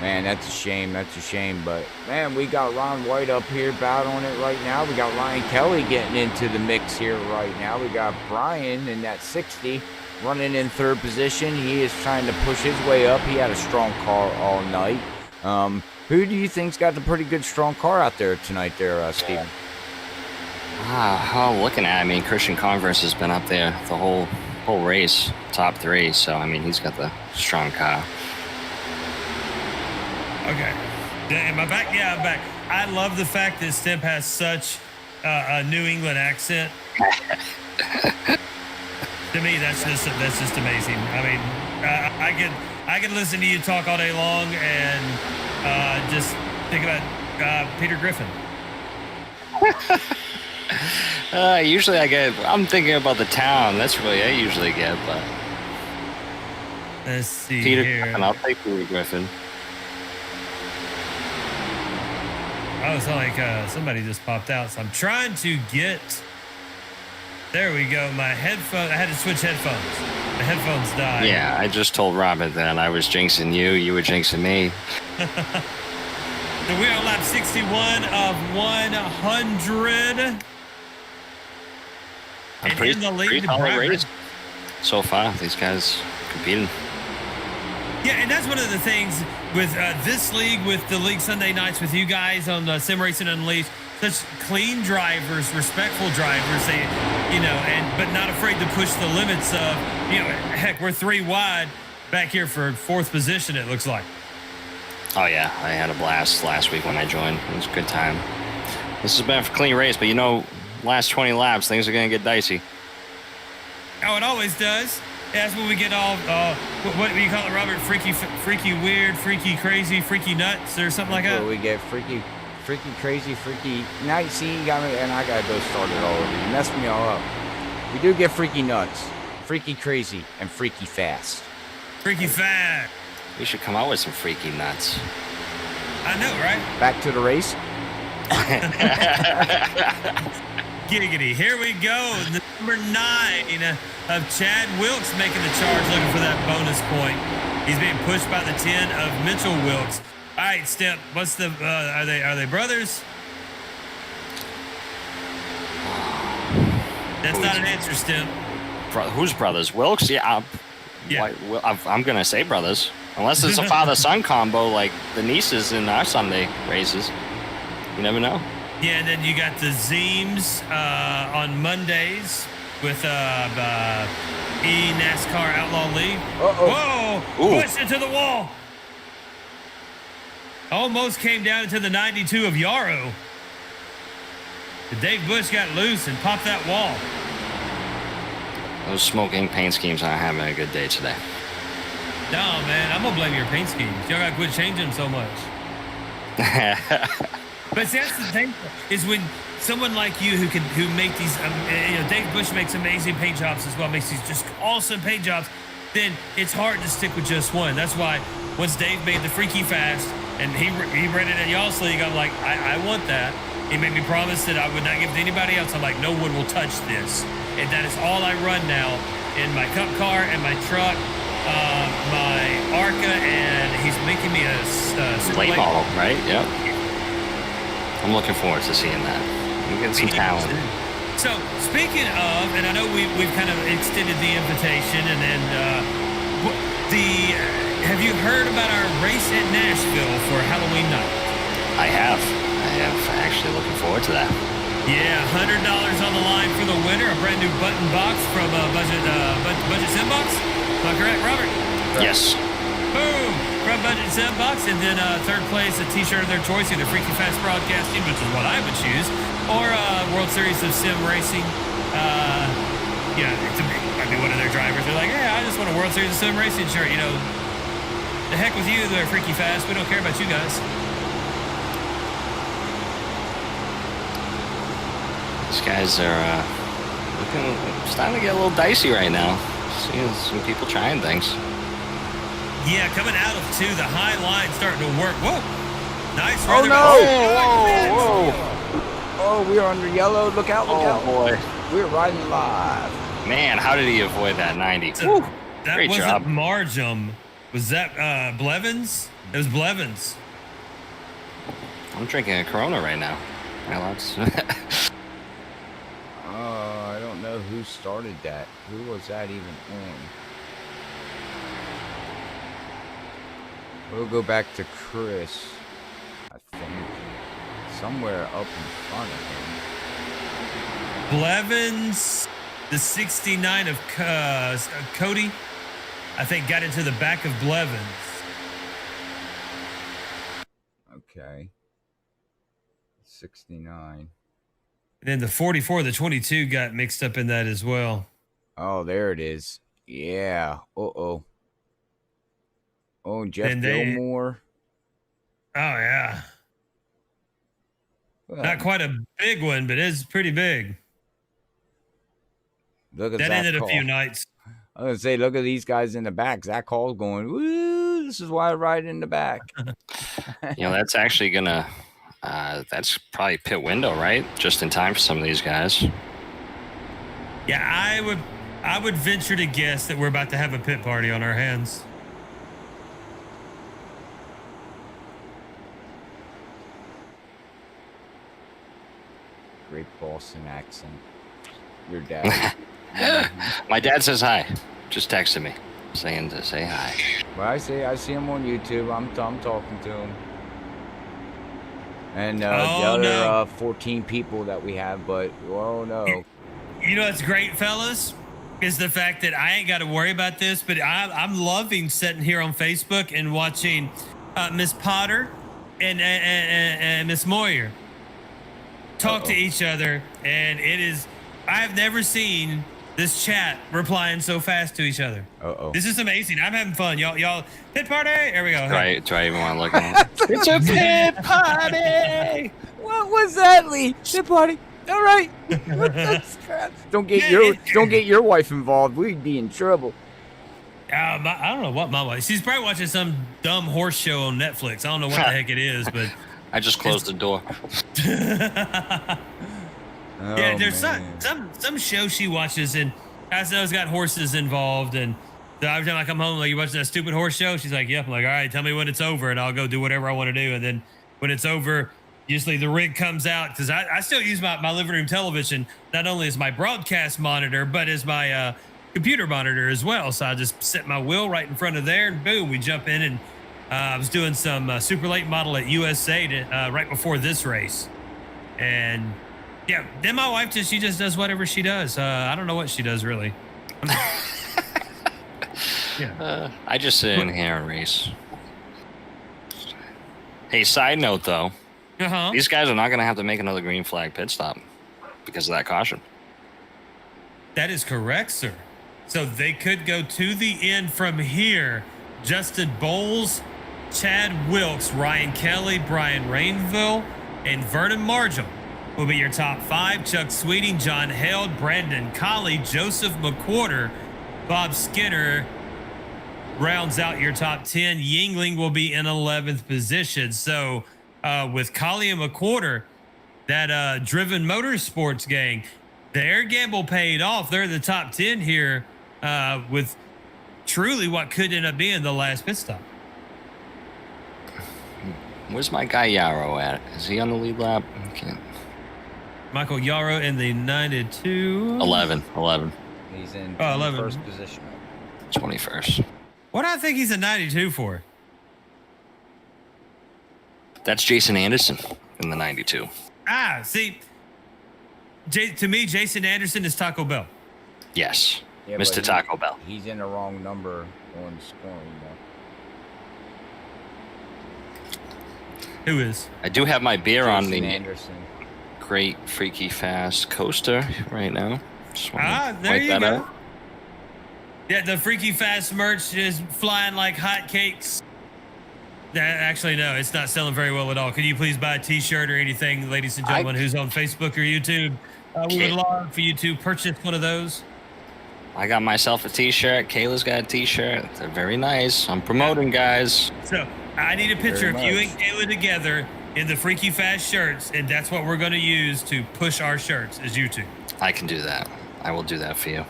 Man, that's a shame. That's a shame. But, man, we got Ron White up here battling it right now. We got Ryan Kelly getting into the mix here right now. We got Brian in that 60 running in third position. He is trying to push his way up. He had a strong car all night. Who do you think's got the pretty good strong car out there tonight there, Steven? Looking at it, I mean, Christian Converse has been up there the whole race, top 3. So, I mean, he's got the strong car. Okay. Am I back? Yeah, I'm back. I love the fact that Stimp has such a New England accent. To me, that's just amazing. I mean, I could listen to you talk all day long and just think about Peter Griffin. Usually I'm thinking about the town. That's really I usually get, but let's see Peter here. Griffin, I'll take Peter Griffin. Oh, it's not like somebody just popped out. So I'm trying to get. There we go. My headphone. I had to switch headphones. The headphones died. Yeah, I just told Robert that I was jinxing you. You were jinxing me. So we're on lap 61 of 100. And in the lead, race so far. These guys competing. Yeah, and that's one of the things with this league, with the league Sunday nights with you guys on the Sim Racing Unleashed. Such clean drivers, respectful drivers, but not afraid to push the limits of, heck, we're 3 wide back here for 4th position, it looks like. Oh, yeah. I had a blast last week when I joined. It was a good time. This has been a clean race, but last 20 laps, things are going to get dicey. Oh, it always does. Yeah, that's when we get all, what do you call it, Robert? Freaky weird, freaky crazy, freaky nuts, or something like that? Well, we get freaky crazy, freaky. Now you see, you got me, and I got to go start it all over. You messed me all up. We do get freaky nuts, freaky crazy, and freaky fast. Freaky fast. We should come out with some freaky nuts. I know, right? Back to the race. Giggity. Here we go. Number 9 of Chad Wilkes making the charge, looking for that bonus point. He's being pushed by the 10 of Mitchell Wilkes. All right, Step. What's the? Are they brothers? That's not an answer, Step. Who's brothers? Wilkes? Yeah. I'm gonna say brothers, unless it's a father-son combo like the nieces in our Sunday races. You never know. Yeah, and then you got the Zeems on Mondays with NASCAR Outlaw League. Uh-oh. Whoa! Pushed into the wall. Almost came down into the 92 of Yarrow. Dave Bush got loose and popped that wall. Those smoking paint schemes aren't having a good day today. No, man, I'm gonna blame your paint schemes. Y'all gotta quit changing so much. But see, that's the thing, is when someone like you who make these, Dave Bush makes amazing paint jobs as well, makes these just awesome paint jobs, then it's hard to stick with just one. That's why once Dave made the Freaky Fast and he read it at y'all's league, I'm like, I want that. He made me promise that I would not give it to anybody else. I'm like, no one will touch this. And that is all I run now in my cup car and my truck, my ARCA, and he's making me a late model, right? Yep. I'm looking forward to seeing that. We get some talent. So speaking of, and I know we've kind of extended the invitation, and then have you heard about our race at Nashville for Halloween night? I have actually looking forward to that. Yeah, $100 on the line for the winner, a brand new button box from Budget Simbox. Am I correct, Robert? Yes. Boom! From Budget Simbox, and then third place, a T-shirt of their choice, either Freaky Fast Broadcasting, which is what I would choose, or World Series of Sim Racing. It might be one of their drivers. They're like, hey, I just want a World Series of Sim Racing shirt. The heck with you, they're Freaky Fast. We don't care about you guys. These guys are starting to get a little dicey right now. Seeing some people trying things. Yeah, coming out of 2, the high line starting to work. Whoa. Nice. Oh, run. no. Oh, we are under yellow. Look out, look out. Oh, boy. We're riding live. Man, how did he avoid that 90? So, that Great wasn't job. Marjum. Was that Blevins? It was Blevins. I'm drinking a Corona right now. I don't know who started that. Who was that even on? We'll go back to Chris, I think. Somewhere up in front of him. Blevins, the 69 of Cody, I think got into the back of Blevins. Okay. 69. And then the 44, the 22 got mixed up in that as well. Oh, there it is. Yeah. Uh-oh. Oh, Jeff Gilmore. Oh, yeah. Well, not quite a big one, but it's pretty big. Look at that Zach ended Call. a few nights. I was going to say, look at these guys in the back. Zach Hall's going, woo, this is why I ride in the back. That's actually going to, that's probably pit window, right? Just in time for some of these guys. Yeah, I would venture to guess that we're about to have a pit party on our hands. Great Boston accent. Your dad. My dad says hi. Just texted me saying to say hi. Well, I see him on YouTube. I'm talking to him. And the other 14 people that we have, but oh no. You know what's great, fellas? Is the fact that I ain't got to worry about this, but I'm loving sitting here on Facebook and watching Miss Potter and Miss Moyer talk to each other, and I've never seen this chat replying so fast to each other. This is amazing. I'm having fun. Y'all, pit party. There we go. Do I even want to look at it? It's a pit party. What was that, Lee? Pit party. All right. That's crap. Don't get your wife involved. We'd be in trouble. I don't know what my wife. She's probably watching some dumb horse show on Netflix. I don't know what the heck it is, but I just closed the door. Yeah, there's some show she watches, and I know it's got horses involved, and so every time I come home, like, you watching that stupid horse show? She's like, yep. I'm like, all right, tell me when it's over, and I'll go do whatever I want to do. And then when it's over, usually the rig comes out, because I still use my living room television not only as my broadcast monitor, but as my computer monitor as well. So I just set my wheel right in front of there, and boom, we jump in. And I was doing some super late model at USA right before this race, and yeah, then my wife she just does whatever she does. I don't know what she does really. I just sit in here and race. Hey, side note though, these guys are not going to have to make another green flag pit stop because of that caution. That is correct, sir. So they could go to the end from here. Justin Bowles, Chad Wilkes, Ryan Kelly, Brian Rainville, and Vernon Marshall will be your top 5. Chuck Sweeting, John Held, Brandon Colley, Joseph McWhorter, Bob Skinner rounds out your top 10. Yingling will be in 11th position. So with Colley and McWhorter, that Driven Motorsports gang, their gamble paid off. They're in the top 10 here with truly what could end up being the last pit stop. Where's my guy Yarrow at? Is he on the lead lap? Michael Yarrow in the 92. 11. He's in 11. first position. 21st. What do I think he's a 92 for? That's Jason Anderson in the 92. See, to me, Jason Anderson is Taco Bell. Yes, Yeah, Mr. Taco Bell. He's in the wrong number on scoring. Who is? I do have my beer on the Anderson. Great Freaky Fast coaster right now. There you go. Yeah, the Freaky Fast merch is flying like hotcakes. Actually, no, it's not selling very well at all. Can you please buy a T-shirt or anything, ladies and gentlemen, who's on Facebook or YouTube? We would love for you to purchase one of those. I got myself a T-shirt. Kayla's got a T-shirt. They're very nice. I'm promoting, guys. So I need a picture of Very you much. and Kayla together in the Freaky Fast shirts, and that's what we're going to use to push our shirts, is you two. I can do that. I will do that for you.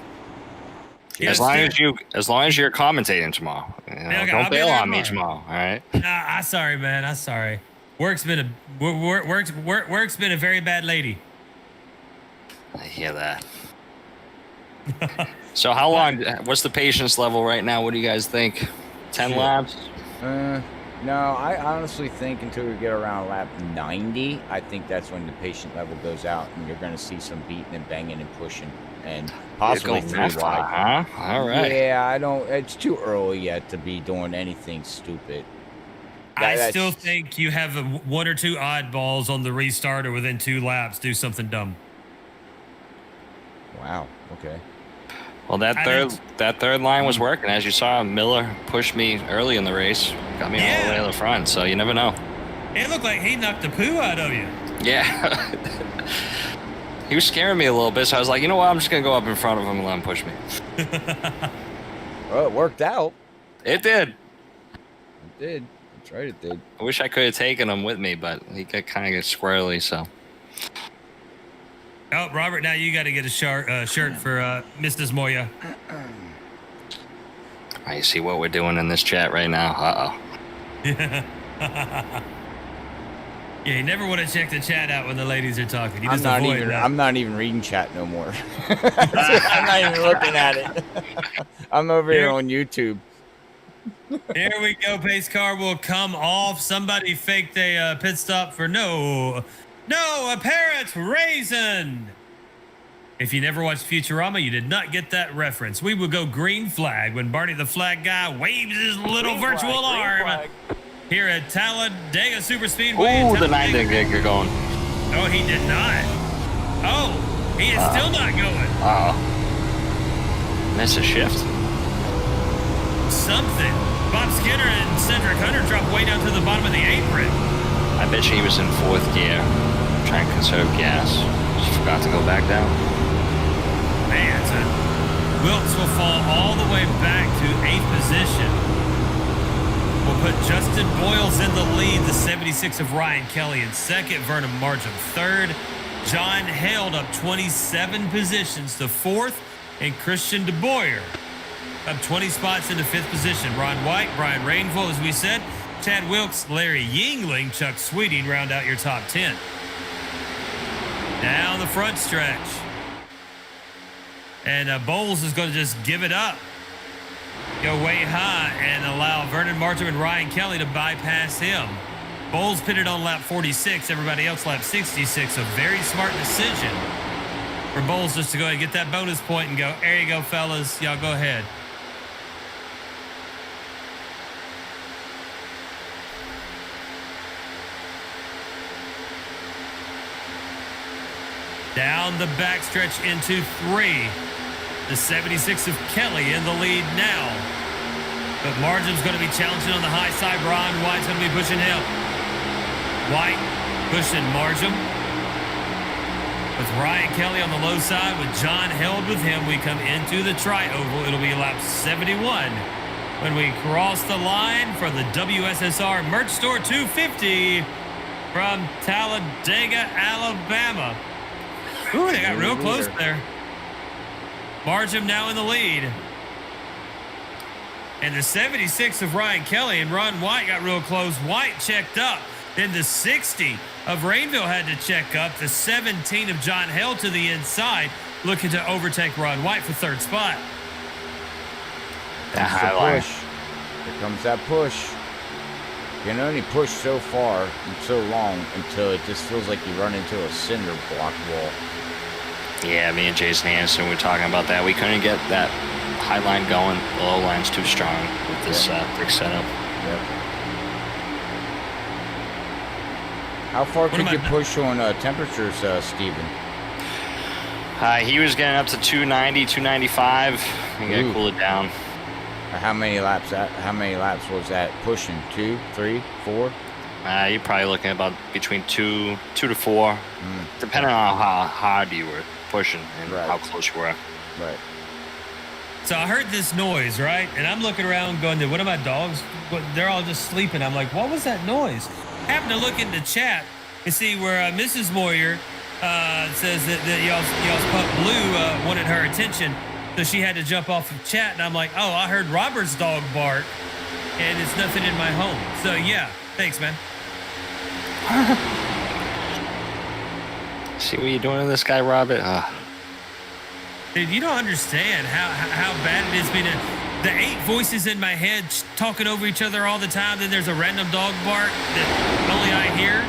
Yes, As long sir. as you're commentating tomorrow. You know, Okay, I'll don't be bail there on me tomorrow. tomorrow. All right. I'm sorry, man. I'm sorry. Work's been a very bad lady. I hear that. So how long? What's the patience level right now? What do you guys think? 10 Shit. laps? No, I honestly think until we get around lap 90, I think that's when the patient level goes out, and you're going to see some beating and banging and pushing, and possibly You're 3 going that far, wide. huh? All right. Yeah, I don't. It's too early yet to be doing anything stupid. I still think you have 1 or 2 oddballs on the restarter within 2 laps. Do something dumb. Wow. Okay. Well, that third line was working. As you saw, Miller pushed me early in the race, got me all the way to the front. So you never know. It looked like he knocked the poo out of you. Yeah. He was scaring me a little bit, so I was like, you know what? I'm just gonna go up in front of him and let him push me. Well, it worked out. It did. It did. That's right. It did. I wish I could have taken him with me, but he got kind of squirrely. So Oh, Robert, now you got to get a shirt for Mrs. Moya. I see what we're doing in this chat right now. Yeah, you never want to check the chat out when the ladies are talking. You just avoid that. I'm not even reading chat no more. I'm not even looking at it. I'm over here on YouTube. Here we go. Pace car will come off. Somebody faked a pit stop for no apparent reason. If you never watched Futurama, you did not get that reference. We will go green flag when Barney the Flag Guy waves his little virtual arm here at Talladega Super Speedway. Ooh, the 9 gig are going. Oh, he did not. Oh, he is still not going. Miss a shift. Something. Bob Skinner and Cedric Hunter dropped way down to the bottom of the apron. I bet you he was in 4th gear, trying to conserve gas. Just forgot to go back down. Man, so Wilkes will fall all the way back to 8th position. We'll put Justin Boyles in the lead, the 76 of Ryan Kelly in 2nd, Vernon Marcham 3rd, John Held up 27 positions to 4th, and Christian DeBoyer up 20 spots into 5th position. Ron White, Brian Rainville, as we said, Chad Wilkes, Larry Yingling, Chuck Sweeting round out your top 10. Down the front stretch. And Bowles is going to just give it up. Go way high and allow Vernon Marcham and Ryan Kelly to bypass him. Bowles pitted on lap 46. Everybody else lap 66. A very smart decision for Bowles just to go ahead and get that bonus point and go, there you go, fellas. Y'all go ahead. Down the backstretch into 3. The 76 of Kelly in the lead now. But Margin's going to be challenging on the high side. Ron White's going to be pushing him. White pushing Margin. With Ryan Kelly on the low side, with John Held with him, we come into the tri-oval. It'll be lap 71 when we cross the line for the WSSR Merch Store 250 from Talladega, Alabama. Ooh, they got real close there. Margin now in the lead. And the 76 of Ryan Kelly and Ron White got real close. White checked up. Then the 60 of Rainville had to check up. The 17 of John Held to the inside, looking to overtake Ron White for 3rd spot. That's the push. Here comes that push. You can only push so far and so long until it just feels like you run into a cinder block wall. Yeah, me and Jason Anderson were talking about that. We couldn't get that high line going. The low line's too strong with this brick setup. Yep. How far could you push on temperatures, Steven? He was getting up to 290, 295. You gotta cool it down. How many laps? How many laps was that pushing? 2, 3, 4? You're probably looking about between 2 to 4, depending on how hard you were pushing and how close you were. Right. So I heard this noise, right? And I'm looking around going, did one of my dogs, they're all just sleeping. I'm like, what was that noise? Happened to look in the chat and see where Mrs. Moyer says that y'all's pup Blue wanted her attention. So she had to jump off of chat. And I'm like, oh, I heard Robert's dog bark and it's nothing in my home. So yeah, thanks, man. See what you're doing to this guy, Robert? Dude, you don't understand how bad it is being the 8 voices in my head talking over each other all the time. Then there's a random dog bark that only I hear.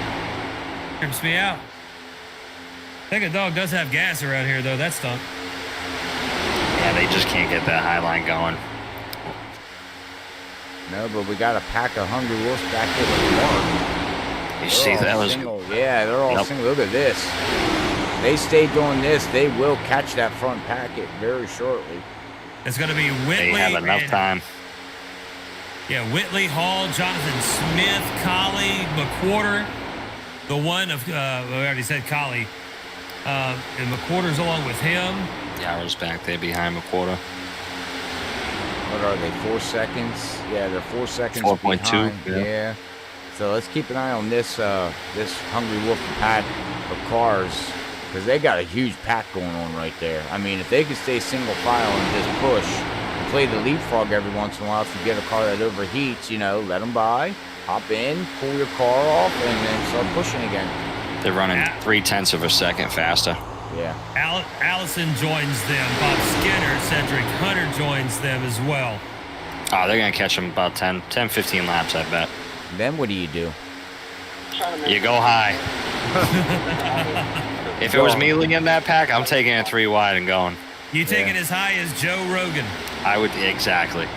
Trips me out. I think a dog does have gas around here, though. That stunk. Yeah, they just can't get that high line going. No, but we got a pack of hungry wolves back here with Mark. You see, that was... Single. Yeah, they're all single. Look at this. They stay doing this, they will catch that front packet very shortly. It's going to be Whitley. They have enough time. Yeah, Whitley, Hall, Jonathan Smith, Collie, McQuarter. The one of, we already said Collie. And McQuarter's along with him. Yarrow's back there behind McQuarter. What are they, 4 seconds? Yeah, they're 4 seconds 4.2. Yeah. So let's keep an eye on this this Hungry Wolf pack of cars, because they got a huge pack going on right there. I mean, if they could stay single file and just push and play the leapfrog every once in a while, if you get a car that overheats, you know, let them by, hop in, pull your car off, and then start pushing again. They're running 0.3 of a second faster. Yeah. Allison joins them. Bob Skinner, Cedric Hunter joins them as well. Oh, they're going to catch them about 10, 15 laps, I bet. Then what do? You go high. If it was me leading that pack, I'm taking it 3 wide and going. You take it as high as Joe Rogan. I would, exactly.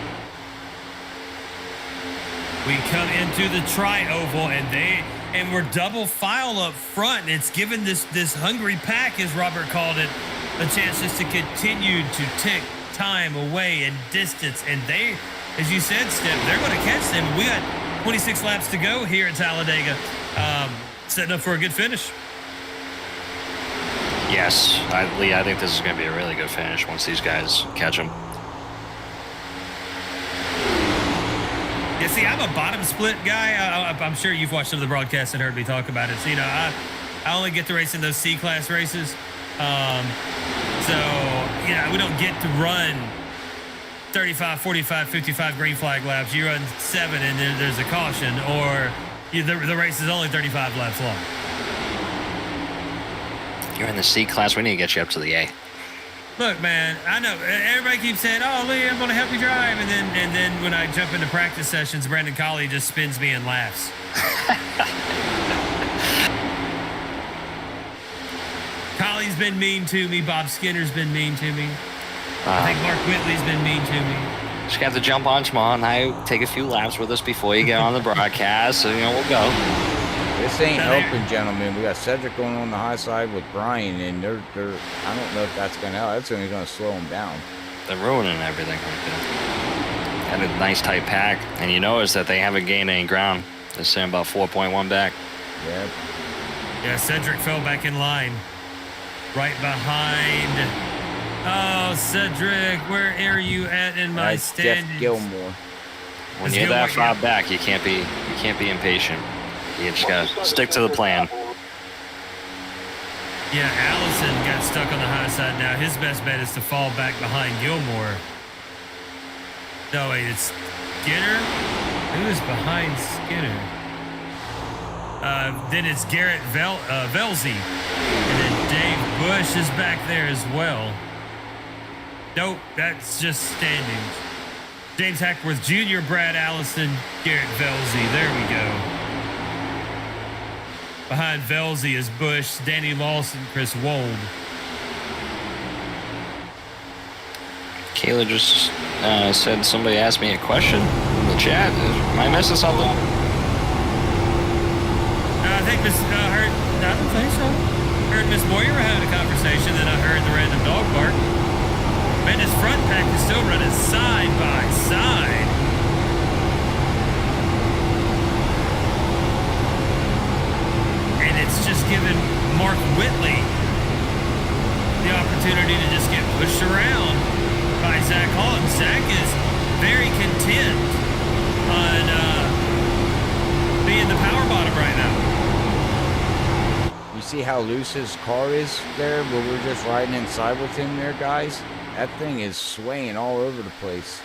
We come into the tri-oval, and we're double file up front. And it's given this hungry pack, as Robert called it, a chance just to continue to tick time away and distance. And they, as you said, Steph, they're going to catch them. We got 26 laps to go here at Talladega, setting up for a good finish. Yes, Lee, I think this is going to be a really good finish once these guys catch them. Yeah, see, I'm a bottom split guy. I'm sure you've watched some of the broadcasts and heard me talk about it. So, you know, I only get to race in those C-class races. So, you know, we don't get to run 35, 45, 55 green flag laps. You run 7 and there's a caution, or the race is only 35 laps long. You're in the C class. We need to get you up to the A. Look, man, I know everybody keeps saying, "Oh, Lee, I'm going to help you drive," and then when I jump into practice sessions, Brandon Colley just spins me and laughs. Colley's been mean to me. Bob Skinner's been mean to me. I think Mark Whitley's been mean to me. Just have to jump on tomorrow night, take a few laps with us before you get on the broadcast, so, you know, we'll go. This ain't helping, gentlemen. We got Cedric going on the high side with Brian, and they're I don't know if that's going to help. That's only going to slow them down. They're ruining everything right there. Got a nice tight pack, and you notice that they haven't gained any ground. They're sitting about 4.1 back. Yeah. Yeah, Cedric fell back in line. Right behind. Oh, Cedric, where are you at in my standings? Jeff Gilmore. When you're that far back, you can't be impatient. You just gotta stick to the plan. Yeah, Allison got stuck on the high side now. His best bet is to fall back behind Gilmore. No, wait, it's Skinner? Who is behind Skinner? Then it's Garrett Velzy. And then Dave Bush is back there as well. Nope, that's just standings. James Hackworth Jr., Brad Allison, Garrett Velzy. There we go. Behind Velzy is Bush, Danny Lawson, Chris Wold. Kayla just said somebody asked me a question in the chat. Am I missing something? I think I don't think so. Heard Miss Moyer had a conversation, then I heard the random dog bark. Man, his front pack is still running side by side. And it's just given Mark Whitley the opportunity to just get pushed around by Zach Hall. very content on being the power bottom right now. You see how loose his car is there, where we're just riding inside with him there, guys? That thing is swaying all over the place.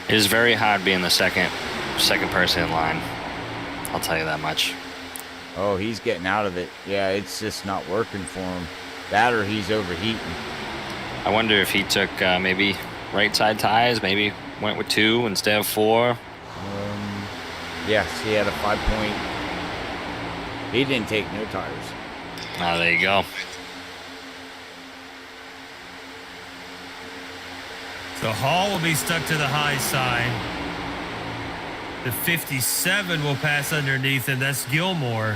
It is very hard being the second person in line. I'll tell you that much. Oh, he's getting out of it. Yeah, it's just not working for him. That or he's overheating. I wonder if he took maybe right side tires, maybe went with 2 instead of 4. Yes, he had a 5-point. He didn't take no tires. Oh, there you go. So Hall will be stuck to the high side. The 57 will pass underneath him. That's Gilmore.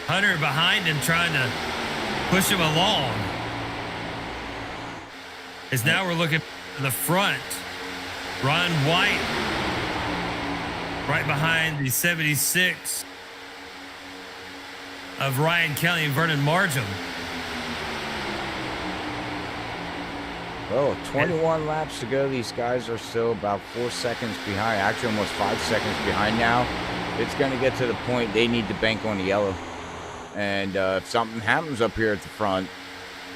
Hunter behind him trying to push him along. As now we're looking at the front. Ron White right behind the 76 of Ryan Kelly and Vernon Markham. Well, 21 laps to go. These guys are still about 4 seconds behind. Actually, almost 5 seconds behind now. It's going to get to the point they need to bank on the yellow. And if something happens up here at the front,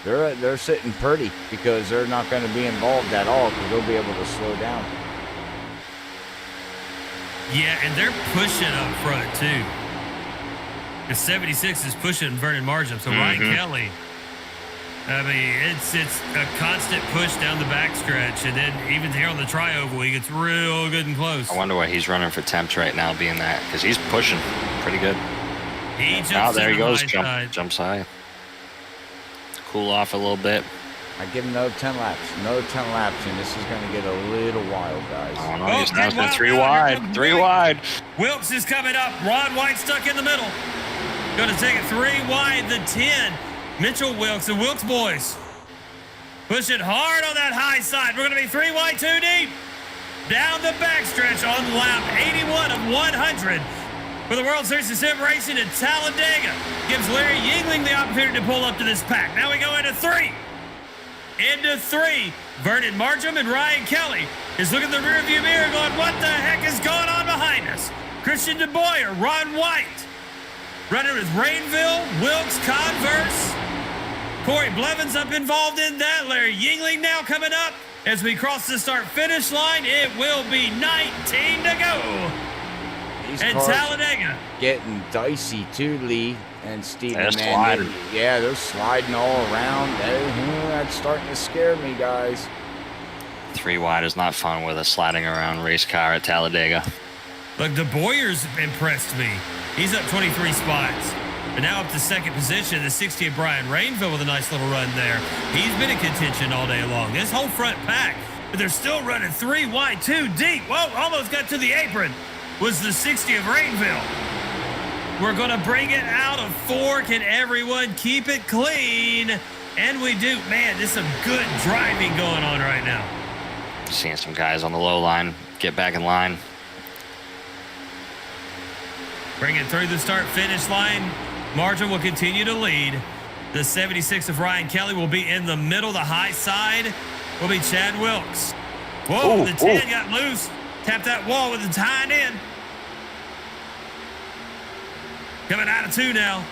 they're sitting pretty because they're not going to be involved at all because they'll be able to slow down. Yeah, and they're pushing up front, too. The 76 is pushing Vernon Markham. So Ryan Kelly, I mean, it's a constant push down the backstretch. And then even here on the tri-oval, he gets real good and close. I wonder what he's running for temps right now, being that, because he's pushing pretty good. He jumps Oh, there he goes. Side. Jumps high. Cool off a little bit. I give him another 10 laps. Another 10 laps, and this is going to get a little wild, guys. Oh, no, he's now been 3 wide. 3 wide. Wilkes is coming up. Ron White stuck in the middle. Going to take it 3 wide, the 10. Mitchell Wilkes, the Wilkes boys. Pushing hard on that high side. We're going to be 3 wide, 2 deep. Down the backstretch on lap 81 of 100. For the World Series of Sim Racing at Talladega. Gives Larry Yingling the opportunity to pull up to this pack. Now we go into 3. Into 3. Vernon Markham and Ryan Kelly is looking at the rearview mirror going, what the heck is going on behind us? Christian DeBoyer, Ron White. Running with Rainville, Wilkes, Converse. Corey Blevins up involved in that. Larry Yingling now coming up. As we cross the start-finish line, it will be 19 to go. These and cars Talladega getting dicey too, Lee and Steven. They're sliding. Yeah, they're sliding all around. That's starting to scare me, guys. 3 wide is not fun with a sliding around race car at Talladega. Look, the Boyer's impressed me. He's up 23 spots. But now up to second position, the 60 of Brian Rainville with a nice little run there. He's been in contention all day long. This whole front pack, but they're still running 3 wide, 2 deep. Whoa, almost got to the apron. Was the 60 of Rainville. We're going to bring it out of 4. Can everyone keep it clean? And we do. Man, there's some good driving going on right now. Seeing some guys on the low line get back in line. Bring it through the start-finish line. Margin will continue to lead. The 76 of Ryan Kelly will be in the middle. The high side will be Chad Wilkes. Whoa, the 10 got loose. Tapped that wall with the tied in. Coming out of 2 now.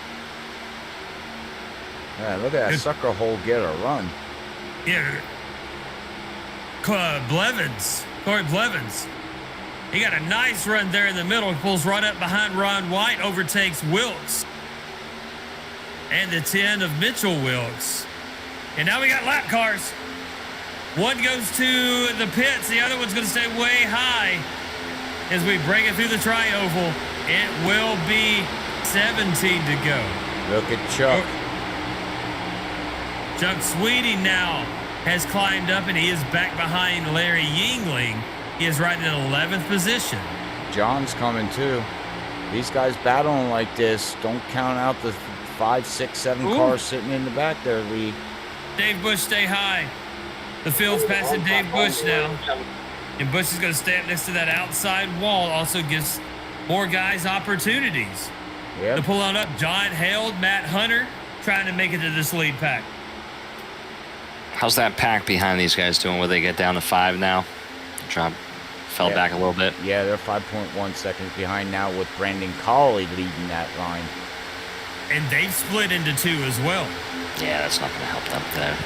Yeah, look at that sucker hole get a run. Yeah. Blevins. Corey Blevins. He got a nice run there in the middle. Pulls right up behind Ron White. Overtakes Wilkes. And the 10 of Mitchell Wilkes. And now we got lap cars. One goes to the pits. The other one's going to stay way high. As we bring it through the tri-oval, it will be 17 to go. Look at Chuck. Chuck Sweeting now has climbed up, and he is back behind Larry Yingling. He is right in 11th position. John's coming too. These guys battling like this. Don't count out the 5, 6, 7 cars sitting in the back there, Lee. Dave Bush, stay high. The field's passing Dave Bush now. And Bush is going to stay up next to that outside wall. Also gives more guys opportunities to pull on up. John Held, Matt Hunter trying to make it to this lead pack. How's that pack behind these guys doing? Will they get down to 5 now? Fell back a little bit. Yeah, they're 5.1 seconds behind now with Brandon Colley leading that line. And they've split into 2 as well. Yeah, that's not going to help them there.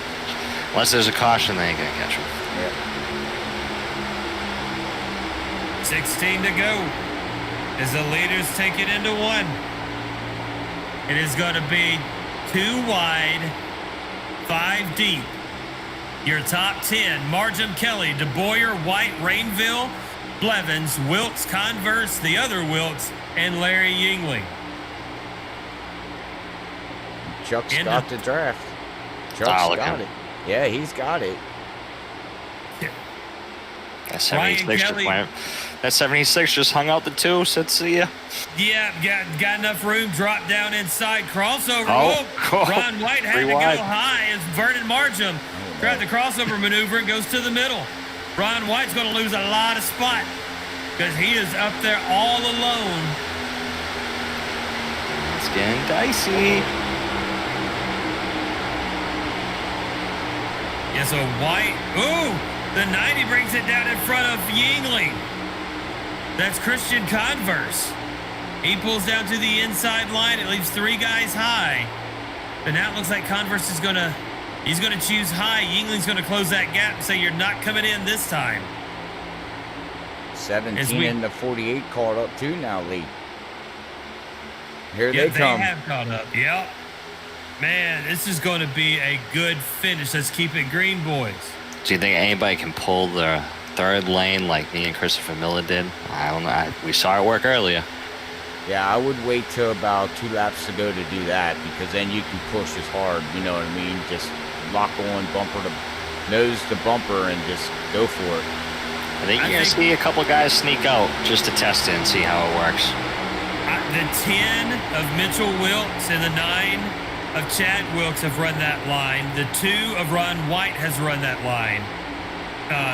Unless there's a caution, they ain't going to catch them. Yeah. 16 to go as the leaders take it into 1. It is going to be 2 wide, 5 deep. Your top 10, Marjam Kelly, DeBoyer, White, Rainville, Blevins, Wilkes, Converse, the other Wilkes, and Larry Yingling. Chuck's got the draft. Chuck's got it. Yeah, he's got it. That 76 that 76 just hung out the 2, said see ya. Yeah, got enough room, drop down inside, crossover. Ron White had to go high as Vernon Marjam tried the crossover maneuver and goes to the middle. Ron White's going to lose a lot of spot because he is up there all alone. It's getting dicey. Yeah, so White, the 90 brings it down in front of Yingling. That's Christian Converse. He pulls down to the inside line. It leaves 3 guys high. But now it looks like Converse is he's going to choose high. Yingling's going to close that gap and say, you're not coming in this time. 17 in the 48 caught up too now, Lee. Here they come. They have caught up. Yep. Man, this is going to be a good finish. Let's keep it green, boys. Do you think anybody can pull the 3rd lane like me and Christopher Miller did? I don't know. We saw it work earlier. Yeah, I would wait till about 2 laps to go to do that because then you can push as hard. You know what I mean? Just lock on bumper to nose to bumper and just go for it. I think you're going to see a couple guys sneak out just to test it and see how it works. The 10 of Mitchell Wilkes and the 9 of Chad Wilkes have run that line. The 2 of Ron White has run that line.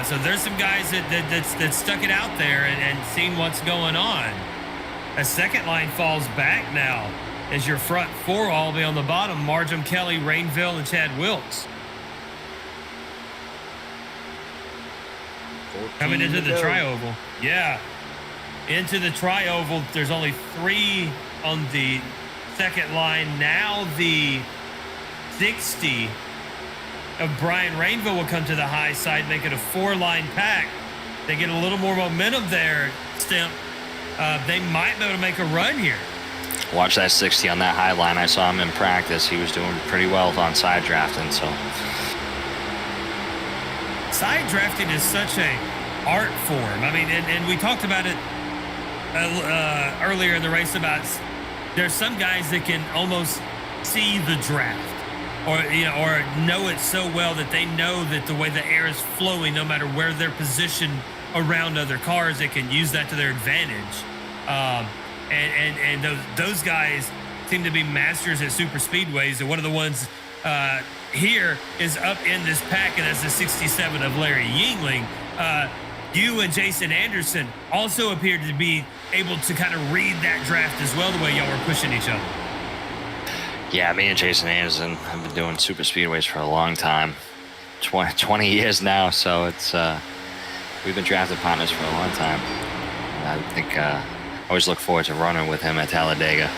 So there's some guys that stuck it out there and seen what's going on. A second line falls back now as your front 4 all be on the bottom. Marjam Kelly, Rainville, and Chad Wilkes. Coming into the tri-oval. Yeah. Into the tri-oval, there's only 3 on the second line. Now the 60 of Brian Rainville will come to the high side, make it a 4-line pack. They get a little more momentum there, Stimp. They might be able to make a run here. Watch that 60 on that high line. I saw him in practice. He was doing pretty well on side drafting. So side drafting is such a art form. I mean, and we talked about it earlier in the race about there's some guys that can almost see the draft or know it so well that they know that the way the air is flowing, no matter where they're positioned around other cars, they can use that to their advantage. And those guys seem to be masters at super speedways. And one of the ones here is up in this pack, and that's the 67 of Larry Yingling. You and Jason Anderson also appeared to be able to kind of read that draft as well, the way y'all were pushing each other. Yeah, me and Jason Anderson have been doing super speedways for a long time, 20 years now. So it's we've been drafted partners for a long time. And I think I always look forward to running with him at Talladega.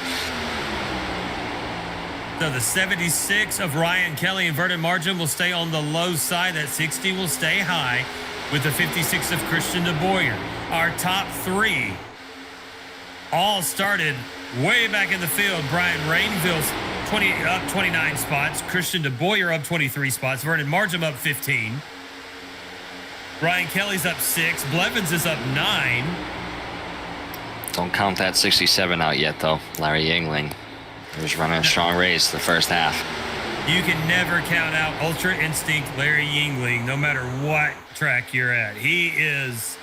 So the 76 of Ryan Kelly and Vernon Marjam will stay on the low side. That 60 will stay high with the 56 of Christian DeBoyer. Our top 3 all started way back in the field. Brian Rainville's up 29 spots. Christian DeBoyer up 23 spots. Vernon Marjam up 15. Ryan Kelly's up 6. Blevins is up 9. Don't count that 67 out yet, though. Larry Yingling. He was running a strong race the first half. You can never count out Ultra Instinct Larry Yingling, no matter what track you're at. He's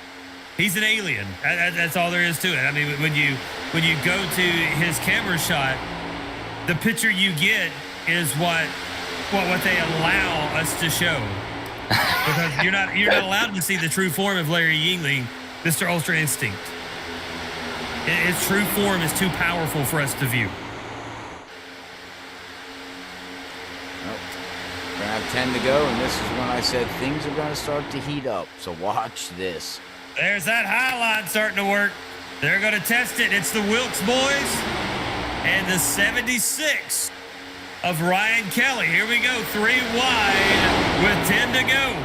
an alien. That's all there is to it. I mean, when you go to his camera shot, the picture you get is what they allow us to show. Because you're not allowed to see the true form of Larry Yingling, Mr. Ultra Instinct. His true form is too powerful for us to view. Gonna have About 10 to go, and this is when I said things are going to start to heat up. So watch this. There's that high line starting to work. They're going to test it. It's the Wilkes boys and the 76 of Ryan Kelly. Here we go, 3 wide with 10 to go.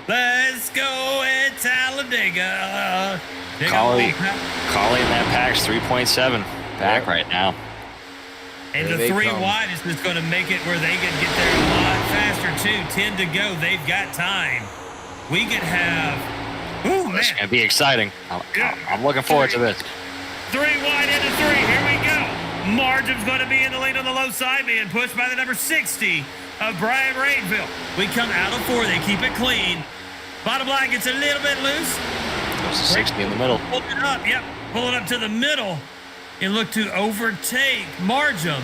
Let's go at Talladega. Collie in that pack's 3.7 back right now. And Here the 3 come. wide is just going to make it where they can get there a lot faster, too. 10 to go. They've got time. We could have... Ooh, man. It's going to be exciting. I'm looking forward to this. 3 wide into 3. Here we go. Marjam's going to be in the lead on the low side, being pushed by the number 60 of Brian Rainville. We come out of 4. They keep it clean. Bottom line gets a little bit loose. There's a 60 in the middle. Pull it up. Yep. Pull it up to the middle and look to overtake Marjam.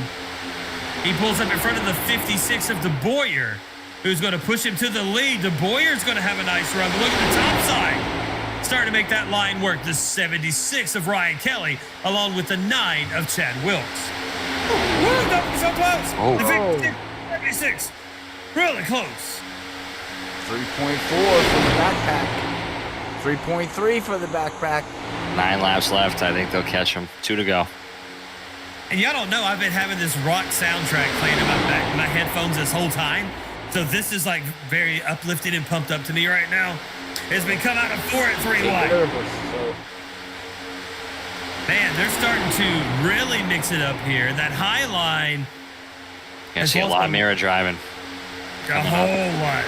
He pulls up in front of the 56 of De Boyer, who's going to push him to the lead. De Boyer's going to have a nice run. But look at the top side. Starting to make that line work. The 76 of Ryan Kelly, along with the 9 of Chad Wilkes. Woo, that was so close. Oh. The 56. Really close. 3.4 for the backpack. 3.3 for the backpack. 9 laps left. I think they'll catch him. 2 to go. And y'all don't know, I've been having this rock soundtrack playing in my headphones this whole time. So this is like very uplifted and pumped up to me right now. As we come out of 4 at 3 wide. Man, they're starting to really mix it up here. That high line. I see a lot of mirror driving. A whole lot.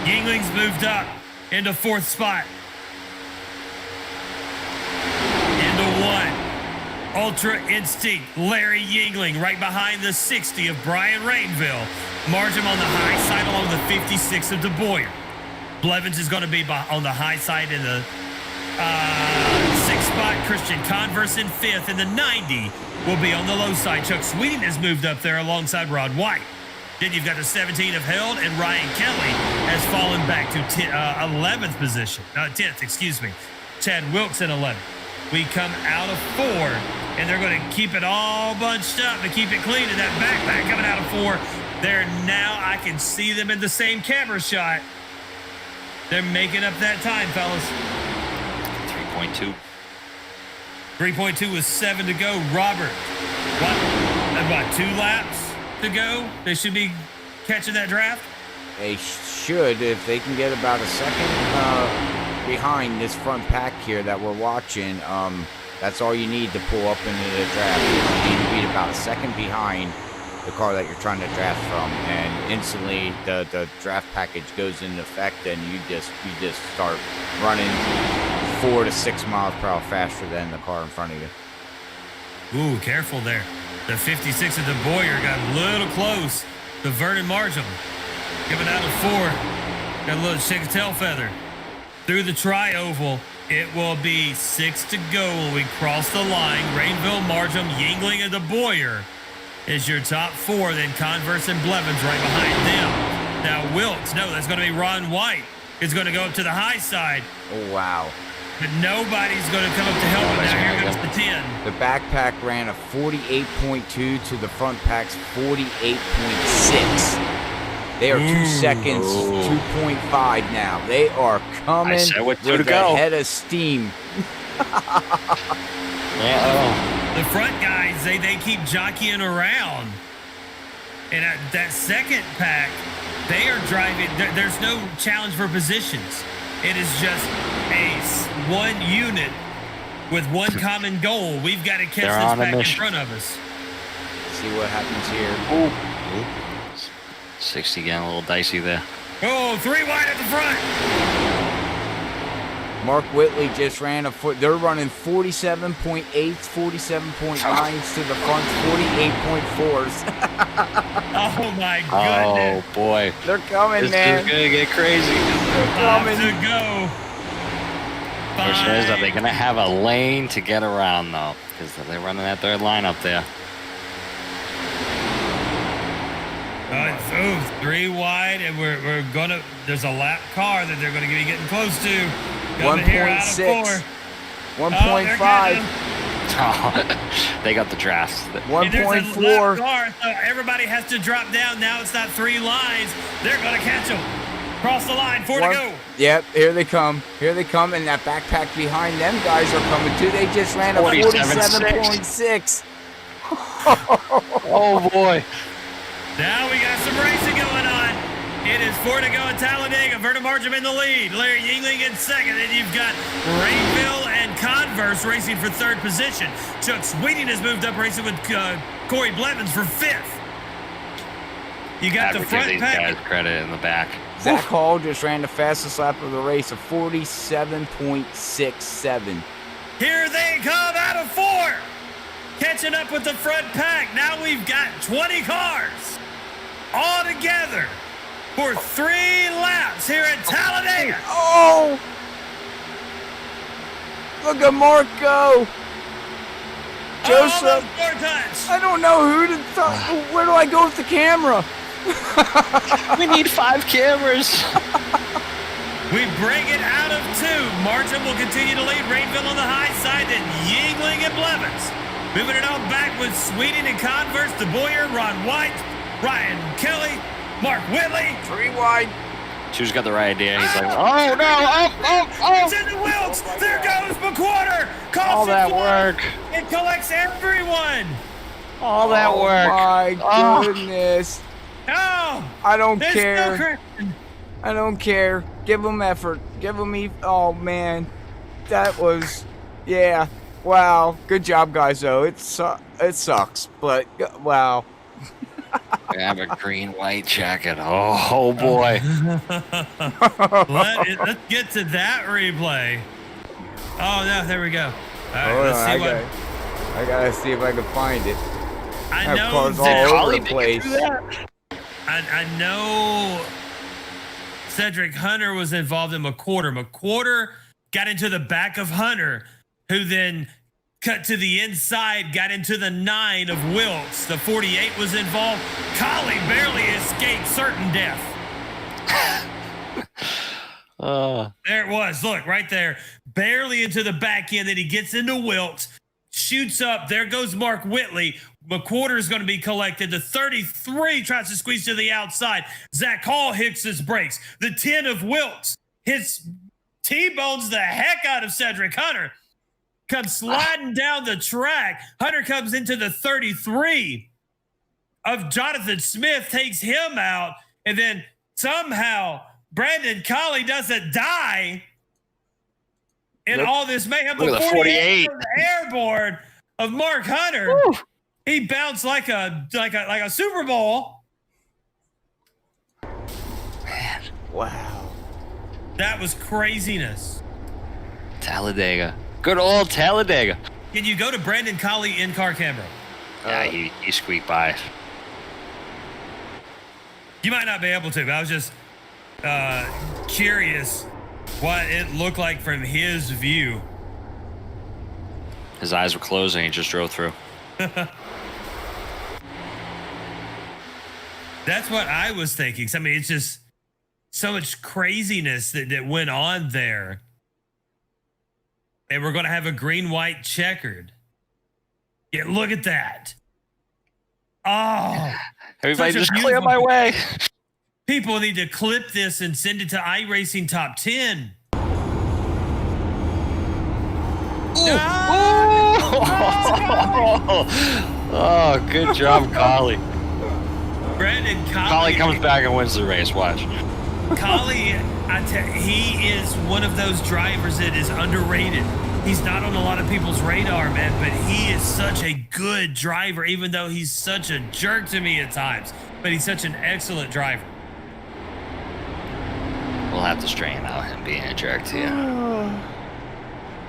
Yingling's moved up into 4th spot. Into 1. Ultra Instinct, Larry Yingling, right behind the 60 of Brian Rainville. Marjam on the high side along the 56 of De Boyer. Blevins is going to be on the high side in the 6th spot. Christian Converse in 5th, and the 90 will be on the low side. Chuck Sweeting has moved up there alongside Rod White. Then you've got the 17 of Held, and Ryan Kelly has fallen back to 11th position. 10th, excuse me. Chad Wilkes in 11th. We come out of 4, and they're going to keep it all bunched up and keep it clean. And that backpack coming out of 4, they're now, I can see them in the same camera shot. They're making up that time, fellas. 3.2. 3.2 with 7 to go. Robert, what, 2 laps to go? They should be catching that draft? They should, if they can get about a second behind this front pack here that we're watching. That's all you need to pull up into the draft. You need to be about a second behind the car that you're trying to draft from, and instantly the draft package goes into effect, and you just start running 4 to 6 miles per hour faster than the car in front of you. Ooh, careful there. The 56 of De Boyer got a little close to Vernon Marshall. Giving out of 4. Got a little shake a tail feather. Through the tri-oval, it will be 6 to go when we cross the line. Rainville, Marjam, Yingling, and De Boyer is your top 4. Then Converse and Blevins right behind them. Now Wilkes, no, that's going to be Ron White. Is going to go up to the high side. Oh, wow. But nobody's going to come up to help him. Now here comes the 10. The backpack ran a 48.2 to the front pack's 48.6. They are 2 seconds, 2.5 now. They are coming with a head of steam. The front guys, they keep jockeying around. And that second pack, they are driving. There's no challenge for positions. It is just one unit with one common goal. We've got to catch this pack in front of us. See what happens here. Ooh. 60 getting a little dicey there. Oh, 3 wide at the front. Mark Whitley just ran a foot. They're running 47.8s, 47.9s to the front, 48.4s. Oh, my goodness. Oh, boy. They're coming, man. This is going to get crazy. They're coming. To go. Question is, are they going to have a lane to get around, though? Because they're running that 3rd line up there. So 3 wide, and we're gonna. There's a lap car that they're gonna be getting close to. 1.6. 1.5. They got the draft. And there's a left 1.4. car, so everybody has to drop down. Now it's not 3 lines. They're going to catch them. Cross the line, 4 to go. Yep, here they come. Here they come, and that backpack behind them guys are coming too. They just ran a 47.6. Oh, boy. Now we got some racing going on. It is 4 to go at Talladega. Vernon Markham in the lead. Larry Yingling in second. And you've got Rainville and Converse racing for 3rd position. Chuck Sweeting has moved up racing with Corey Blevins for 5th. You got the front these pack. guys credit in the back. Zach Hall just ran the fastest lap of the race of 47.67. Here they come out of 4. Catching up with the front pack. Now we've got 20 cars all together for 3 laps here at Talladega. Oh! Look at Mark go! Joseph, Almost 4 touch. I don't know who to where do I go with the camera? We need 5 cameras. We break it out of 2. Martin will continue to lead. Rainville on the high side, then Yingling and Blevins. Moving it on back with Sweeting and Converse, DeBoyer, Ron White, Ryan Kelly, Mark Whitley. 3 wide. Chu's got the right idea. He's like, oh, no, It's in the Wilkes. There goes McQuarter. All that work. It collects everyone. All that work. My goodness. Oh, I don't it's care. still crashing. I don't care. Give them effort. Give them oh man. That was yeah. Wow. Good job guys though. It sucks, but wow. I have a green-white jacket. Oh boy. Let's get to that replay. Oh no, there we go. All right, Hold let's on, see I gotta see if I can find it. I have know cars that all over the place. I know Cedric Hunter was involved in McQuarter. McQuarter got into the back of Hunter, who then cut to the inside, got into the 9 of Wilkes. The 48 was involved. Collie barely escaped certain death. There it was. Look, right there. Barely into the back end. Then he gets into Wilkes, shoots up. There goes Mark Whitley. McQuarter is going to be collected. The 33 tries to squeeze to the outside. Zach Hall hits his brakes. The 10 of Wilkes hits T-bones the heck out of Cedric Hunter. Comes sliding down the track. Hunter comes into the 33 of Jonathan Smith, takes him out, and then somehow Brandon Colley doesn't die in all this mayhem. Look at the 48 airborne of Mark Hunter. Woo. He bounced like a Super Bowl. Man, Wow. That was craziness. Talladega. Good old Talladega. Can you go to Brandon Colley in-car camera? Yeah, he squeaked by. You might not be able to, but I was just curious what it looked like from his view. His eyes were closed and he just drove through. That's what I was thinking. I mean, it's just so much craziness that went on there. And we're going to have a green-white checkered. Yeah, look at that. Oh. Everybody such a just clear my beautiful- way. People need to clip this and send it to iRacing Top 10. Oh, good job, Collie. Brandon Colley. Collie comes back and wins the race. Watch. Colley, he is one of those drivers that is underrated. He's not on a lot of people's radar, man, but he is such a good driver, even though he's such a jerk to me at times. But he's such an excellent driver. We'll have to straighten out him being a jerk to you.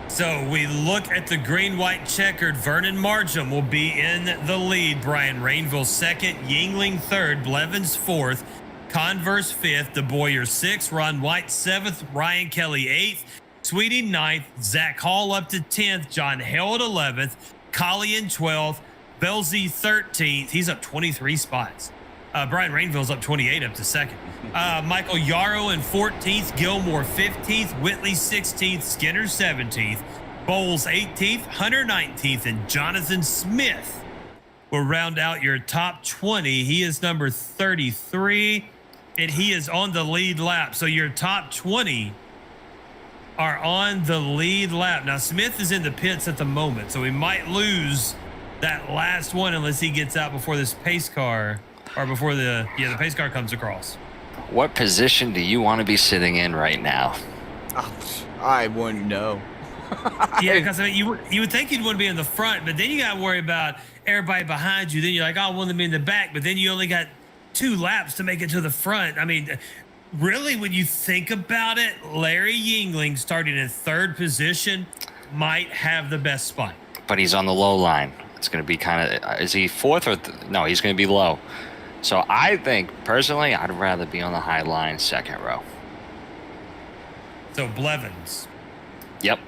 So we look at the green-white checkered. Vernon Markham will be in the lead. Brian Rainville second, Yingling third, Blevins fourth, Converse fifth, DeBoyer sixth, Ron White seventh, Ryan Kelly eighth, Sweetie ninth, Zach Hall up to 10th, John Held 11th, Collie in 12th, Belzy 13th. He's up 23 spots. Brian Rainville's up 28 up to second. Michael Yarrow in 14th, Gilmore 15th, Whitley 16th, Skinner 17th, Bowles 18th, Hunter 19th, and Jonathan Smith will round out your top 20. He is number 33, and he is on the lead lap. So your top 20 are on the lead lap. Now, Smith is in the pits at the moment, so we might lose that last one unless he gets out before this pace car, or before the pace car comes across. What position do you want to be sitting in right now? Oh, I wouldn't know. Yeah, because I mean, you would think you'd want to be in the front, but then you got to worry about everybody behind you. Then you're like, oh, I want to be in the back, but then you only got 2 laps to make it to the front. I mean, really, when you think about it, Larry Yingling starting in 3rd position might have the best spot. But he's on the low line. It's going to be kind of, is he 4th or, no, he's going to be low. So I think, personally, I'd rather be on the high line, 2nd row. So Blevins. Yep.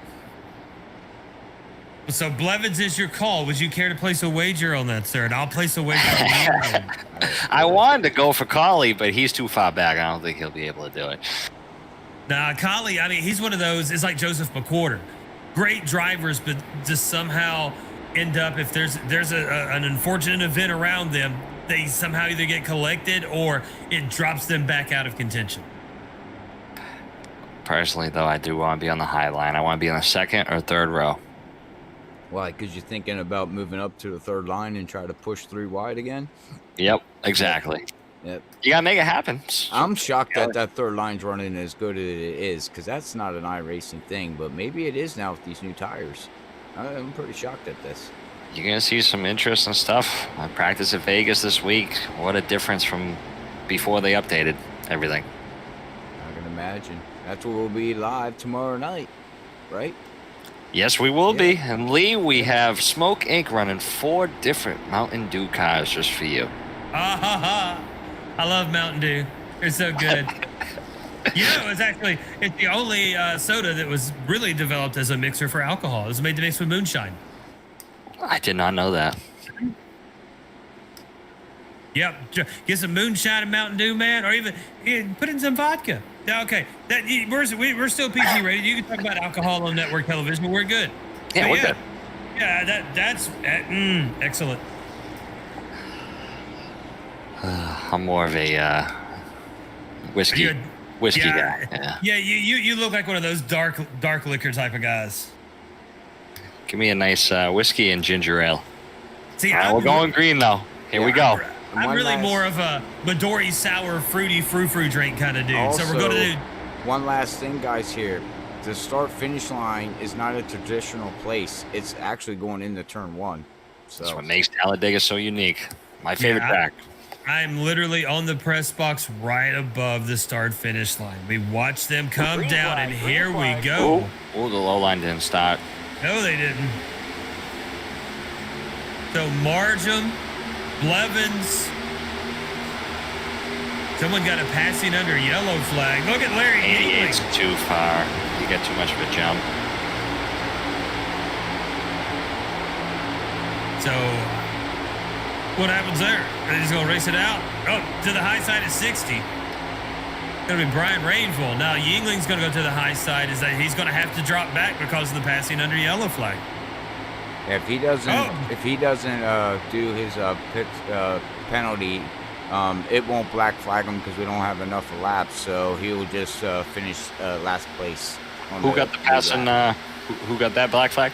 So Blevins is your call. Would you care to place a wager on that, sir? And I'll place a wager on you. I wanted to go for Collie, but he's too far back. I don't think he'll be able to do it. Nah, Collie, I mean, he's one of those, it's like Joseph McWhorter. Great drivers, but just somehow end up, if there's an unfortunate event around them, they somehow either get collected or it drops them back out of contention. Personally, though, I do want to be on the high line. I want to be on the 2nd or 3rd row. Why? Because you're thinking about moving up to the 3rd line and try to push 3 wide again? Yep, exactly. Yep. You got to make it happen. I'm shocked that that 3rd line's running as good as it is, because that's not an iRacing thing, but maybe it is now with these new tires. I'm pretty shocked at this. You're going to see some interesting stuff. I practiced at Vegas this week. What a difference from before they updated everything. I can imagine. That's where we'll be live tomorrow night, right? Yes, we will be. And Lee, we have Smoke Inc. running 4 different Mountain Dew cars just for you. I love Mountain Dew. They're so good. You know, it's the only soda that was really developed as a mixer for alcohol. It was made to mix with moonshine. I did not know that. Yep. Get some moonshine and Mountain Dew, man, or even put in some vodka. Okay, we're still PG rated. You can talk about alcohol on network television. We're good. Yeah, we're good. Yeah, that's excellent. I'm more of a whiskey guy. Yeah, you look like one of those dark liquor type of guys. Give me a nice whiskey and ginger ale. See, we're going green though. Here we go. I'm really more of a Midori sour fruity frou-frou drink kind of dude. Also, so we're going to do one last thing, guys. Here, the start-finish line is not a traditional place. It's actually going into turn 1. So That's what makes Talladega so unique. My favorite track. I'm literally on the press box right above the start-finish line. We watch them come down, and here we go. Oh, the low line didn't start. No, they didn't. So Margem, Blevins. Someone got a passing under yellow flag. Look at Larry Yingling. It's too far. You got too much of a jump. So what happens there? Are they just going to race it out? Oh, to the high side at 60. Going to be Brian Rainville. Now Yingling's going to go to the high side. Is that he's going to have to drop back because of the passing under yellow flag. Yeah, if he doesn't do his pit penalty, it won't black flag him because we don't have enough laps. So he'll just finish last place. Who got the passing? Who got that black flag?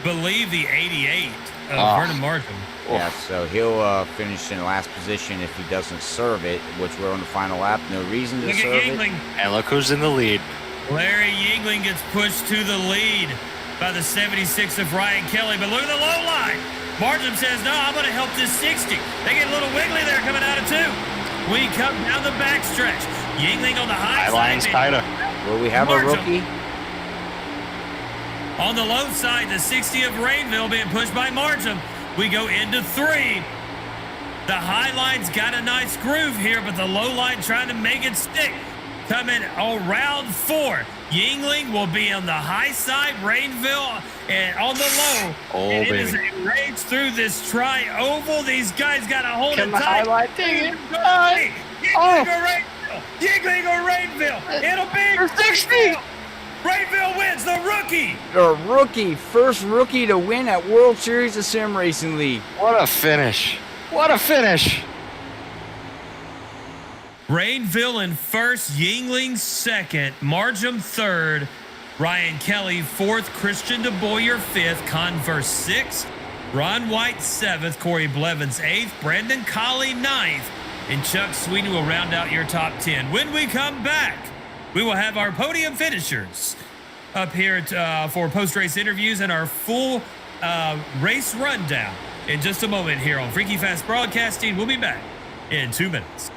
Believe the 88 of Vernon Markham. Yeah, so he'll finish in last position if he doesn't serve it, which we're on the final lap. No reason to serve it. And look who's in the lead. Larry Yingling gets pushed to the lead by the 76 of Ryan Kelly. But look at the low line. Markham says, no, I'm going to help this 60. They get a little wiggly there coming out of 2. We come down the backstretch. Yingling on the high side. Line's tighter. Will we have a rookie? On the low side, the 60 of Rainville being pushed by Markham. We go into 3. The high line's got a nice groove here, but the low line trying to make it stick. Coming around 4. Yingling will be on the high side, Rainville, and on the low. Oh, and baby. it is a race through this tri-oval. These guys got to hold it tight. Highlight dig it? Yingling or Rainville. Yingling or Rainville. It'll be 60. Rayville wins, the rookie. The rookie, first rookie to win at World Series of Sim Racing League. What a finish. What a finish. Rainville in first, Yingling second, Marjam third, Ryan Kelly fourth, Christian DeBoyer fifth, Converse sixth, Ron White seventh, Corey Blevins eighth, Brandon Colley ninth, and Chuck Sweeney will round out your top 10. When we come back, we will have our podium finishers up here for post-race interviews and our full race rundown in just a moment here on Freaky Fast Broadcasting. We'll be back in 2 minutes.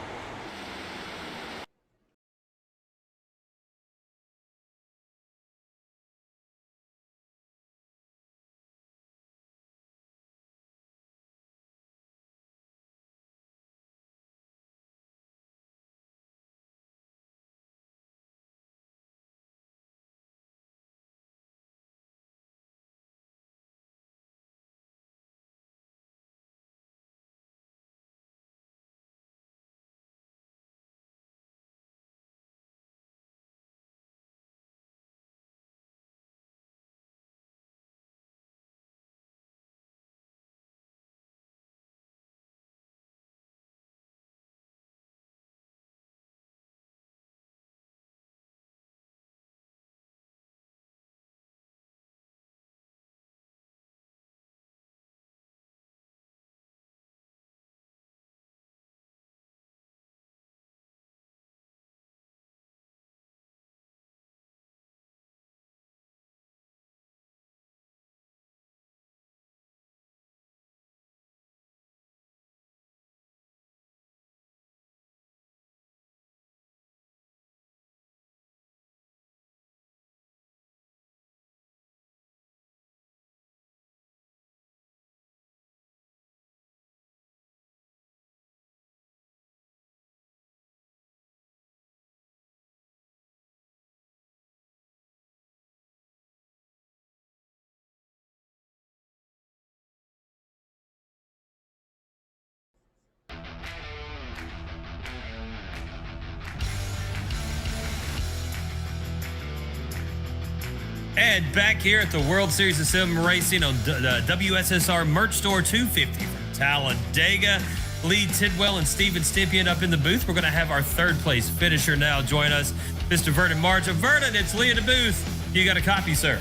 And back here at the World Series of Sim Racing on the WSSR Merch Store 250 from Talladega. Lee Tidwell and Steven Stippian up in the booth. We're going to have our third place finisher now join us, Mr. Vernon Marja. Vernon, it's Lee in the booth. You got a copy, sir?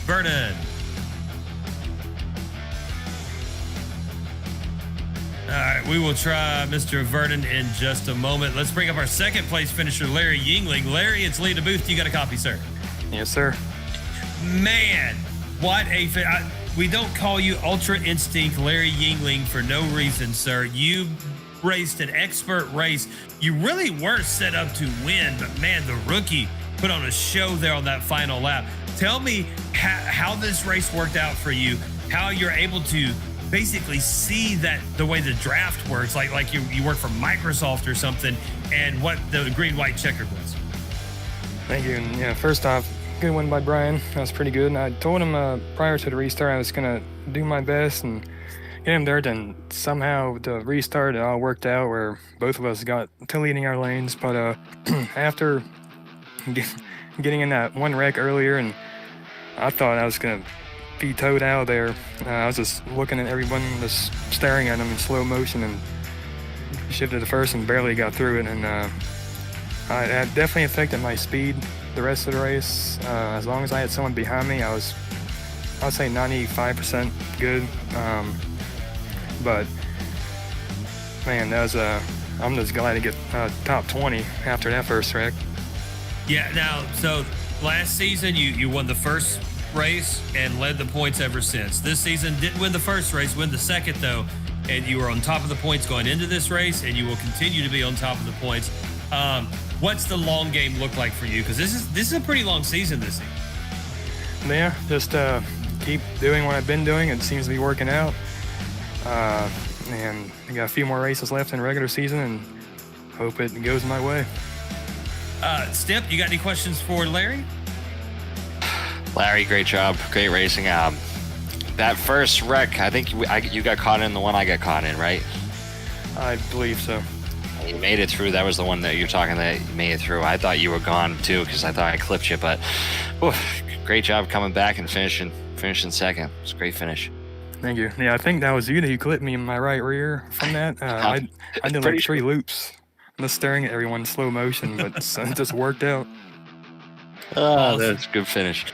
Vernon. All right, we will try Mr. Vernon in just a moment. Let's bring up our second place finisher, Larry Yingling. Larry, it's Lee in the booth. You got a copy, sir? Yes, sir. Man, what a we don't call you Ultra Instinct Larry Yingling for no reason, sir. You raced an expert race. You really weren't set up to win, but man, the rookie put on a show there on that final lap. Tell me how this race worked out for you, how you're able to basically see that the way the draft works, like you work for Microsoft or something, and what the green-white checkered was. Thank you. And yeah, first off, good win by Brian. That was pretty good. And I told him prior to the restart I was going to do my best and get him there. Then somehow the restart, it all worked out where both of us got to leading our lanes. But after getting in that one wreck earlier, and I thought I was going to be towed out of there. I was just looking at everyone, just staring at them in slow motion, and shifted to first and barely got through it. And it definitely affected my speed the rest of the race. As long as I had someone behind me, I would say 95% good. But man, that was I'm just glad to get top 20 after that first wreck. Yeah. Now, so last season you won the first race and led the points ever since. This season didn't win the first race, win the second though, and you were on top of the points going into this race, and you will continue to be on top of the points. What's the long game look like for you? Because this is a pretty long season this season. Yeah, just keep doing what I've been doing. It seems to be working out. And I got a few more races left in regular season, and hope it goes my way. Stip, you got any questions for Larry? Larry, great job. Great racing. That first wreck, I think you got caught in the one I got caught in, right? I believe so. You made it through. That was the one that you're talking that you made it through. I thought you were gone too because I thought I clipped you, but great job coming back and finishing second. It's a great finish. Thank you. Yeah, I think that was you that clipped me in my right rear from that. I did like 3 loops. I'm just staring at everyone in slow motion, but it just worked out. Oh, that's a good finish.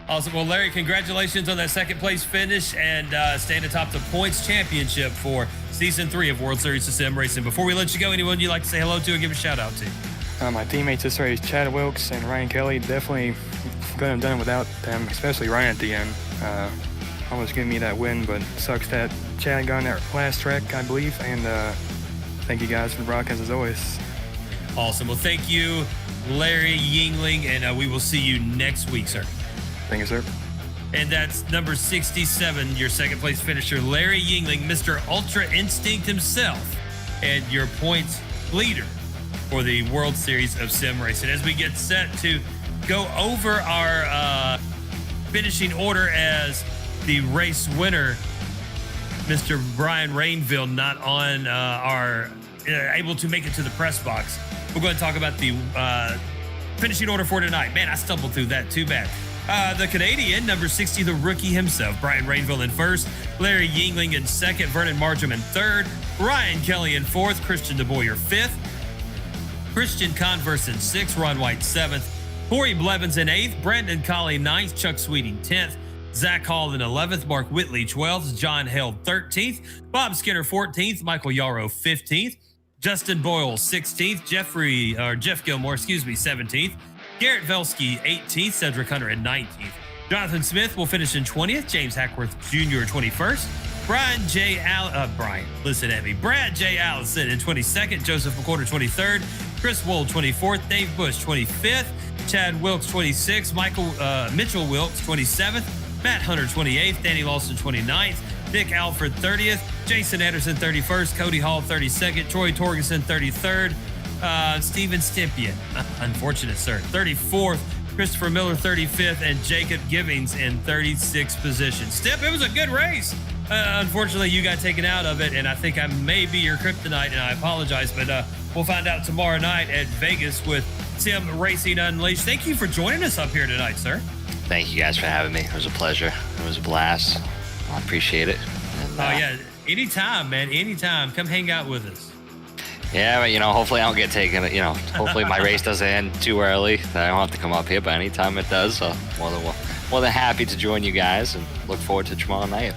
Awesome. Well, Larry, congratulations on that second place finish and staying atop the points championship for season 3 of World Series of Sim Racing. Before we let you go, anyone you'd like to say hello to or give a shout out to? My teammates this race, Chad Wilkes and Ryan Kelly, definitely couldn't have done it without them, especially Ryan at the end. Almost giving me that win, but sucks that Chad got on that last track, I believe. And thank you guys for the broadcast as always. Awesome. Well, thank you, Larry Yingling, and we will see you next week, sir. Thank you, sir. And that's number 67, your second place finisher, Larry Yingling, Mr. Ultra Instinct himself, and your points leader for the World Series of Sim Racing. As we get set to go over our finishing order as the race winner, Mr. Brian Rainville, not on able to make it to the press box. We're going to talk about the finishing order for tonight. Man, I stumbled through that. Too bad. The Canadian, number 60, the rookie himself, Brian Rainville in first, Larry Yingling in second, Vernon Marjam in third, Ryan Kelly in fourth, Christian DeBoyer fifth, Christian Converse in sixth, Ron White seventh, Corey Blevins in eighth, Brandon Colley ninth, Chuck Sweeting 10th, Zach Hall in 11th, Mark Whitley 12th, John Held 13th, Bob Skinner 14th, Michael Yarrow 15th, Justin Boyle 16th, Jeff Gilmore 17th, Garrett Velsky 18th, Cedric Hunter in 19th. Jonathan Smith will finish in 20th, James Hackworth Jr. 21st, Brad J. Allison in 22nd, Joseph McCorder 23rd, Chris Wold 24th, Dave Bush 25th, Chad Wilkes 26th, Mitchell Wilkes 27th, Matt Hunter 28th, Danny Lawson 29th, Dick Alfred 30th, Jason Anderson 31st, Cody Hall 32nd, Troy Torgerson 33rd, Steven Stippian, unfortunate sir, 34th, Christopher Miller 35th, and Jacob Givings in 36th position. Stip, it was a good race. Unfortunately, you got taken out of it, and I think I may be your kryptonite, and I apologize, but we'll find out tomorrow night at Vegas with Sim Racing Unleashed. Thank you for joining us up here tonight, sir. Thank you guys for having me. It was a pleasure. It was a blast. I appreciate it. And, yeah, anytime, man, anytime. Come hang out with us. Yeah, but, hopefully I don't get taken, hopefully my race doesn't end too early. I don't have to come up here, but anytime it does, I'm more than happy to join you guys and look forward to tomorrow night.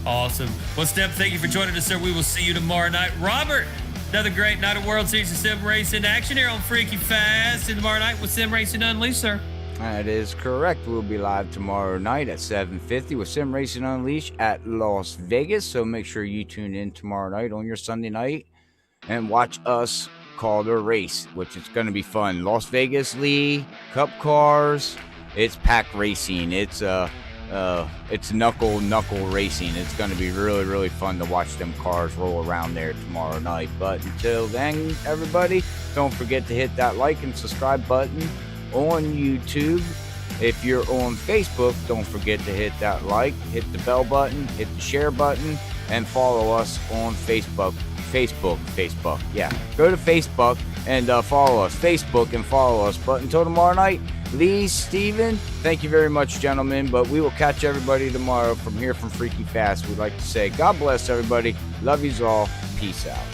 Awesome. Well, Steph, thank you for joining us, sir. We will see you tomorrow night. Robert, another great night of World Series of Sim Racing action here on Freaky Fast. And tomorrow night with Sim Racing Unleashed, sir. That is correct. We'll be live tomorrow night at 7:50 with Sim Racing Unleashed at Las Vegas. So make sure you tune in tomorrow night on your Sunday night and watch us call the race, which is going to be fun. Las Vegas Lee, Cup cars, it's pack racing. It's knuckle racing. It's going to be really, really fun to watch them cars roll around there tomorrow night. But until then, everybody, don't forget to hit that like and subscribe button on YouTube. If you're on Facebook, don't forget to hit that like, hit the bell button, hit the share button, and follow us on Facebook. Yeah, go to Facebook and follow us. Facebook and follow us. But until tomorrow night, Lee, Steven, thank you very much, gentlemen. But we will catch everybody tomorrow from here from Freaky Fast. We'd like to say God bless everybody. Love yous all. Peace out.